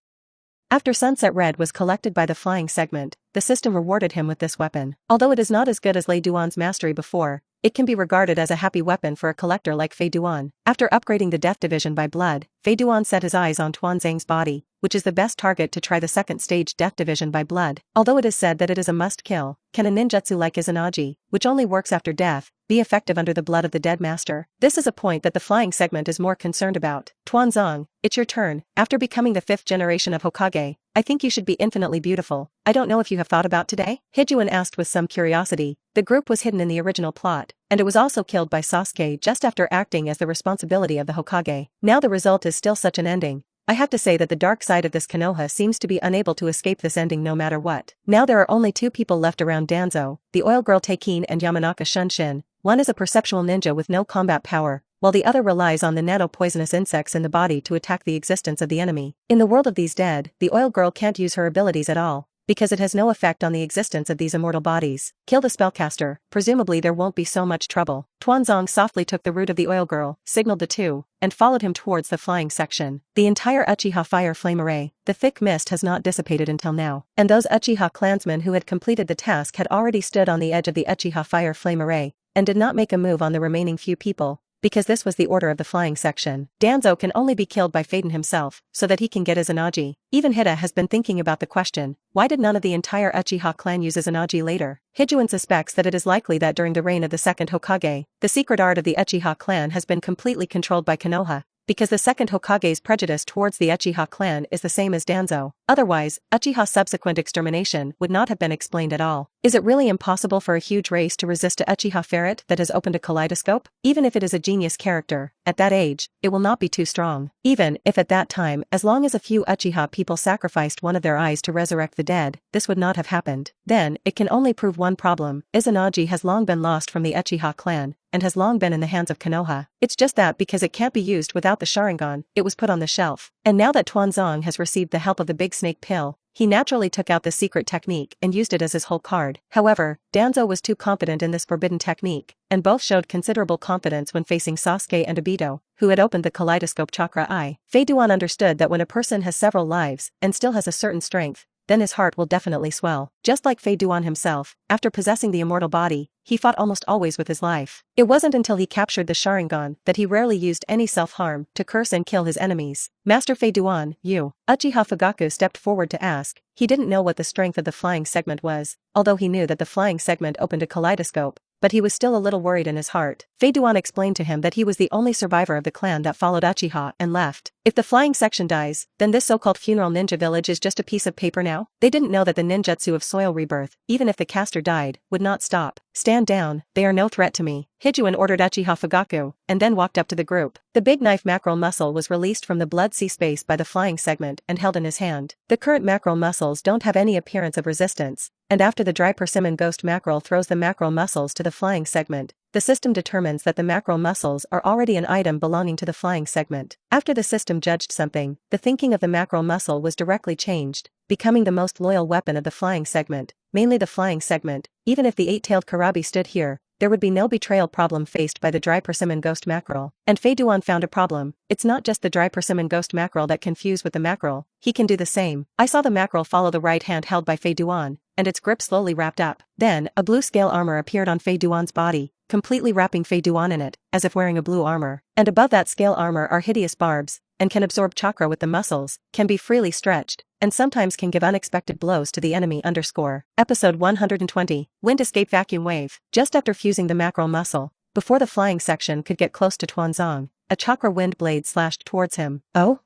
Speaker 1: after Sunset Red was collected by the flying segment, the system rewarded him with this weapon. Although it is not as good as Lei Duan's mastery before, it can be regarded as a happy weapon for a collector like Fei Duan. After upgrading the death division by blood, Fei Duan set his eyes on Tuanzang's body, which is the best target to try the 2nd stage death division by blood. Although it is said that it is a must-kill, can a ninjutsu like Izanagi, which only works after death, be effective under the blood of the dead master? This is a point that the flying segment is more concerned about. Tuanzang, it's your turn. After becoming the 5th generation of Hokage, I think you should be infinitely beautiful. I don't know if you have thought about today? Hijuan asked with some curiosity. The group was hidden in the original plot, and it was also killed by Sasuke just after acting as the responsibility of the Hokage. Now the result is still such an ending. I have to say that the dark side of this Konoha seems to be unable to escape this ending no matter what. Now there are only 2 people left around Danzo, the oil girl Takin and Yamanaka Shunshin. One is a perceptual ninja with no combat power, while the other relies on the nano-poisonous insects in the body to attack the existence of the enemy. In the world of these dead, the oil girl can't use her abilities at all, because it has no effect on the existence of these immortal bodies. Kill the spellcaster, presumably there won't be so much trouble. Tuanzong softly took the route of the oil girl, signaled the 2, and followed him towards the flying section. The entire Uchiha fire flame array, the thick mist has not dissipated until now, and those Uchiha clansmen who had completed the task had already stood on the edge of the Uchiha fire flame array, and did not make a move on the remaining few people, because this was the order of the flying section. Danzo can only be killed by Faden himself, so that he can get his Izanagi. Even Hida has been thinking about the question, why did none of the entire Uchiha clan use Izanagi later? Hijuan suspects that it is likely that during the reign of the second Hokage, the secret art of the Uchiha clan has been completely controlled by Konoha, because the second Hokage's prejudice towards the Uchiha clan is the same as Danzo. Otherwise, Uchiha's subsequent extermination would not have been explained at all. Is it really impossible for a huge race to resist a Uchiha ferret that has opened a kaleidoscope? Even if it is a genius character, at that age, it will not be too strong. Even if at that time, as long as a few Uchiha people sacrificed one of their eyes to resurrect the dead, this would not have happened. Then, it can only prove one problem: Izanagi has long been lost from the Uchiha clan, and has long been in the hands of Konoha. It's just that because it can't be used without the Sharingan, it was put on the shelf. And now that Tuanzong has received the help of the Big Snake Pill, he naturally took out the secret technique and used it as his whole card. However, Danzo was too confident in this forbidden technique, and both showed considerable confidence when facing Sasuke and Obito, who had opened the kaleidoscope chakra eye. Fei Duan understood that when a person has several lives and still has a certain strength, then his heart will definitely swell. Just like Fei Duan himself, after possessing the immortal body, he fought almost always with his life. It wasn't until he captured the Sharingan that he rarely used any self-harm to curse and kill his enemies. Master Fei Duan, you. Uchiha Fugaku stepped forward to ask. He didn't know what the strength of the flying segment was, although he knew that the flying segment opened a kaleidoscope, but he was still a little worried in his heart. Fei Duan explained to him that he was the only survivor of the clan that followed Uchiha and left. If the flying section dies, then this so-called funeral ninja village is just a piece of paper now? They didn't know that the ninjutsu of soil rebirth, even if the caster died, would not stop. Stand down, they are no threat to me. Hijuan ordered Uchiha Fugaku, and then walked up to the group. The big knife mackerel muscle was released from the blood sea space by the flying segment and held in his hand. The current mackerel muscles don't have any appearance of resistance, and after the dry persimmon ghost mackerel throws the mackerel muscles to the flying segment, the system determines that the mackerel muscles are already an item belonging to the flying segment. After the system judged something, the thinking of the mackerel muscle was directly changed, becoming the most loyal weapon of the flying segment, mainly the flying segment. Even if the 8-tailed Karabi stood here, there would be no betrayal problem faced by the dry persimmon ghost mackerel. And Fei Duan found a problem. It's not just the dry persimmon ghost mackerel that can fuse with the mackerel, he can do the same. I saw the mackerel follow the right hand held by Fei Duan, and its grip slowly wrapped up. Then, a blue scale armor appeared on Fei Duan's body, completely wrapping Fei Duan in it, as if wearing a blue armor. And above that scale armor are hideous barbs, and can absorb chakra with the muscles, can be freely stretched, and sometimes can give unexpected blows to the enemy. Episode 120, Wind Escape Vacuum Wave. Just after fusing the mackerel muscle, before the flying section could get close to Tuanzong, a chakra wind blade slashed towards him. Oh?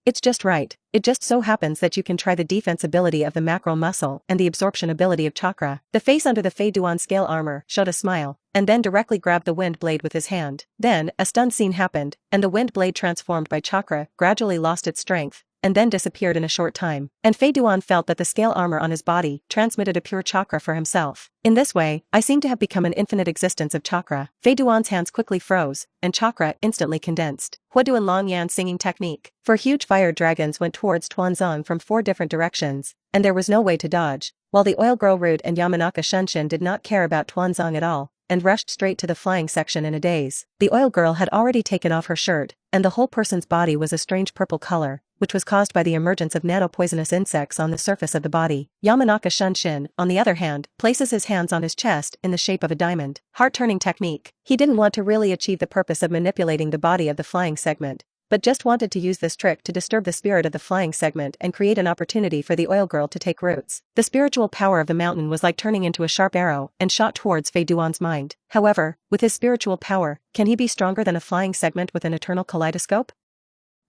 Speaker 1: It's just right. It just so happens that you can try the defense ability of the mackerel muscle and the absorption ability of chakra. The face under the Fei Duan scale armor showed a smile, and then directly grabbed the wind blade with his hand. Then, a stunned scene happened, and the wind blade transformed by chakra gradually lost its strength, and then disappeared in a short time. And Fei Duan felt that the scale armor on his body transmitted a pure chakra for himself. In this way, I seem to have become an infinite existence of chakra. Fei Duan's hands quickly froze, and chakra instantly condensed. Huaduan Long Yan singing technique. 4 huge fire dragons went towards Tuanzong from 4 different directions, and there was no way to dodge, while the oil girl Rude and Yamanaka Shunshin did not care about Tuanzong at all, and rushed straight to the flying section in a daze. The oil girl had already taken off her shirt, and the whole person's body was a strange purple color, which was caused by the emergence of nano-poisonous insects on the surface of the body. Yamanaka Shunshin, on the other hand, places his hands on his chest in the shape of a diamond. Heart-turning technique. He didn't want to really achieve the purpose of manipulating the body of the flying segment, but just wanted to use this trick to disturb the spirit of the flying segment and create an opportunity for the oil girl to take roots. The spiritual power of the mountain was like turning into a sharp arrow and shot towards Fei Duan's mind. However, with his spiritual power, can he be stronger than a flying segment with an eternal kaleidoscope?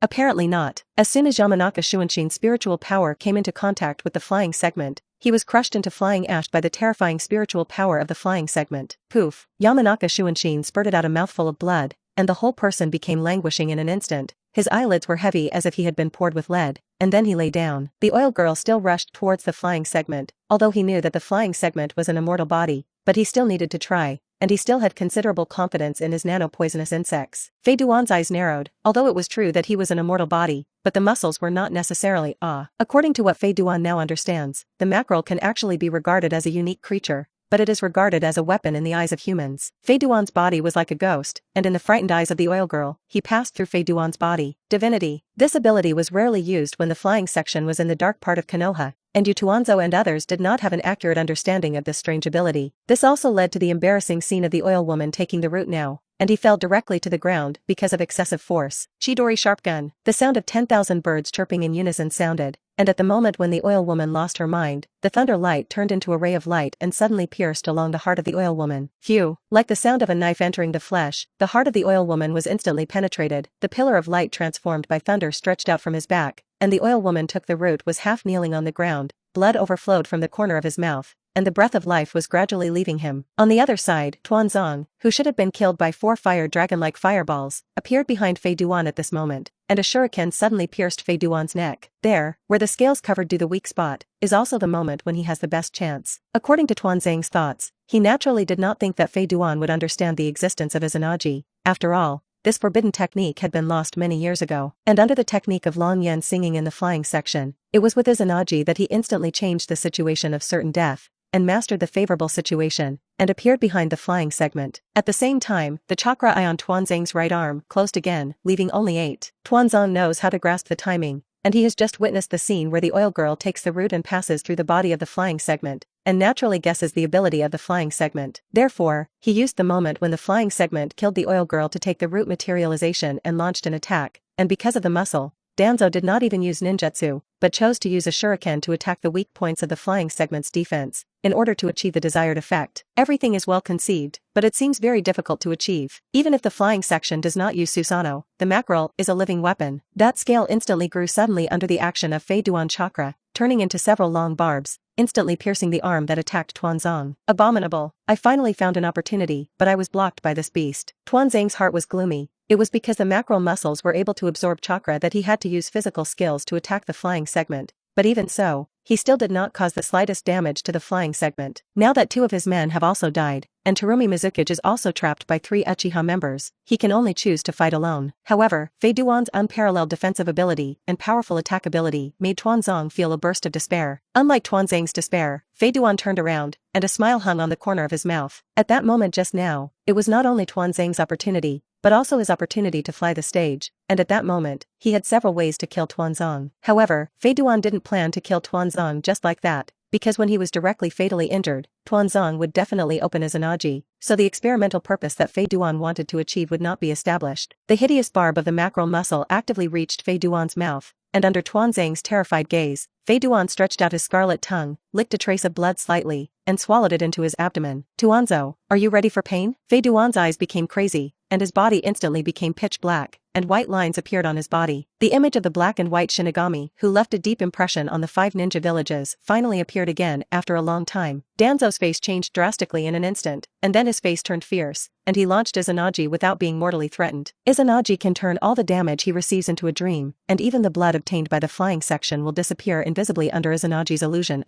Speaker 1: Apparently not. As soon as Yamanaka Shunshin's spiritual power came into contact with the flying segment, he was crushed into flying ash by the terrifying spiritual power of the flying segment. Poof! Yamanaka Shunshin spurted out a mouthful of blood, and the whole person became languishing in an instant, His eyelids were heavy as if he had been poured with lead, and then he lay down. The oil girl still rushed towards the flying segment, although he knew that the flying segment was an immortal body, but he still needed to try, and he still had considerable confidence in his nano-poisonous insects. Fei Duan's eyes narrowed, although it was true that he was an immortal body, but the muscles were not necessarily. According to what Fei Duan now understands, the mackerel can actually be regarded as a unique creature, but it is regarded as a weapon in the eyes of humans. Fei Duan's body was like a ghost, and in the frightened eyes of the oil girl, he passed through Fei Duan's body. Divinity. This ability was rarely used when the flying section was in the dark part of Konoha, and Yu Tuanzo and others did not have an accurate understanding of this strange ability. This also led to the embarrassing scene of the oil woman taking the root now, and he fell directly to the ground because of excessive force. Chidori sharp gun. The sound of 10,000 birds chirping in unison sounded, and at the moment when the oil woman lost her mind, the thunder light turned into a ray of light and suddenly pierced along the heart of the oil woman. Phew! Like the sound of a knife entering the flesh, the heart of the oil woman was instantly penetrated. The pillar of light transformed by thunder stretched out from his back, and the oil woman took the root was half kneeling on the ground. Blood overflowed from the corner of his mouth, and the breath of life was gradually leaving him. On the other side, Tuanzong, who should have been killed by 4 fire dragon-like fireballs, appeared behind Fei Duan at this moment, and a shuriken suddenly pierced Fei Duan's neck. There, where the scales covered the weak spot, is also the moment when he has the best chance. According to Tuanzang's thoughts, he naturally did not think that Fei Duan would understand the existence of Izanagi. After all, this forbidden technique had been lost many years ago, and under the technique of Long Yan singing in the flying section, it was with Izanagi that he instantly changed the situation of certain death, and mastered the favorable situation, and appeared behind the flying segment. At the same time, the chakra eye on Tuanzang's right arm closed again, leaving only 8. Tuanzang knows how to grasp the timing, and he has just witnessed the scene where the oil girl takes the root and passes through the body of the flying segment, and naturally guesses the ability of the flying segment. Therefore, he used the moment when the flying segment killed the oil girl to take the root materialization and launched an attack, and because of the muscle, Danzo did not even use ninjutsu, but chose to use a shuriken to attack the weak points of the flying segment's defense, in order to achieve the desired effect. Everything is well conceived, but it seems very difficult to achieve. Even if the flying section does not use Susanoo, the mackerel is a living weapon. That scale instantly grew suddenly under the action of Fei Duan chakra, turning into several long barbs, instantly piercing the arm that attacked Tuanzang. Abominable. I finally found an opportunity, but I was blocked by this beast. Tuanzang's heart was gloomy. It was because the mackerel muscles were able to absorb chakra that he had to use physical skills to attack the flying segment, but even so, he still did not cause the slightest damage to the flying segment. Now that 2 of his men have also died, and Terumi Mizukiage is also trapped by 3 Uchiha members, he can only choose to fight alone. However, Fei Duan's unparalleled defensive ability and powerful attack ability made Tuanzang feel a burst of despair. Unlike Tuanzang's despair, Fei Duan turned around, and a smile hung on the corner of his mouth. At that moment just now, it was not only Tuanzang's opportunity, but also his opportunity to fly the stage, and at that moment, he had several ways to kill Tuanzang. However, Fei Duan didn't plan to kill Tuanzang just like that, because when he was directly fatally injured, Tuanzang would definitely open Izanagi, so the experimental purpose that Fei Duan wanted to achieve would not be established. The hideous barb of the mackerel muscle actively reached Fei Duan's mouth, and under Tuanzang's terrified gaze, Fei Duan stretched out his scarlet tongue, licked a trace of blood slightly, and swallowed it into his abdomen. Tuanzo, are you ready for pain? Fei Duan's eyes became crazy, and his body instantly became pitch black, and white lines appeared on his body. The image of the black and white Shinigami who left a deep impression on the 5 ninja villages finally appeared again after a long time. Danzo's face changed drastically in an instant, and then his face turned fierce, and he launched Izanagi without being mortally threatened. Izanagi can turn all the damage he receives into a dream, and even the blood obtained by the flying section will disappear invisibly under Izanagi's illusion.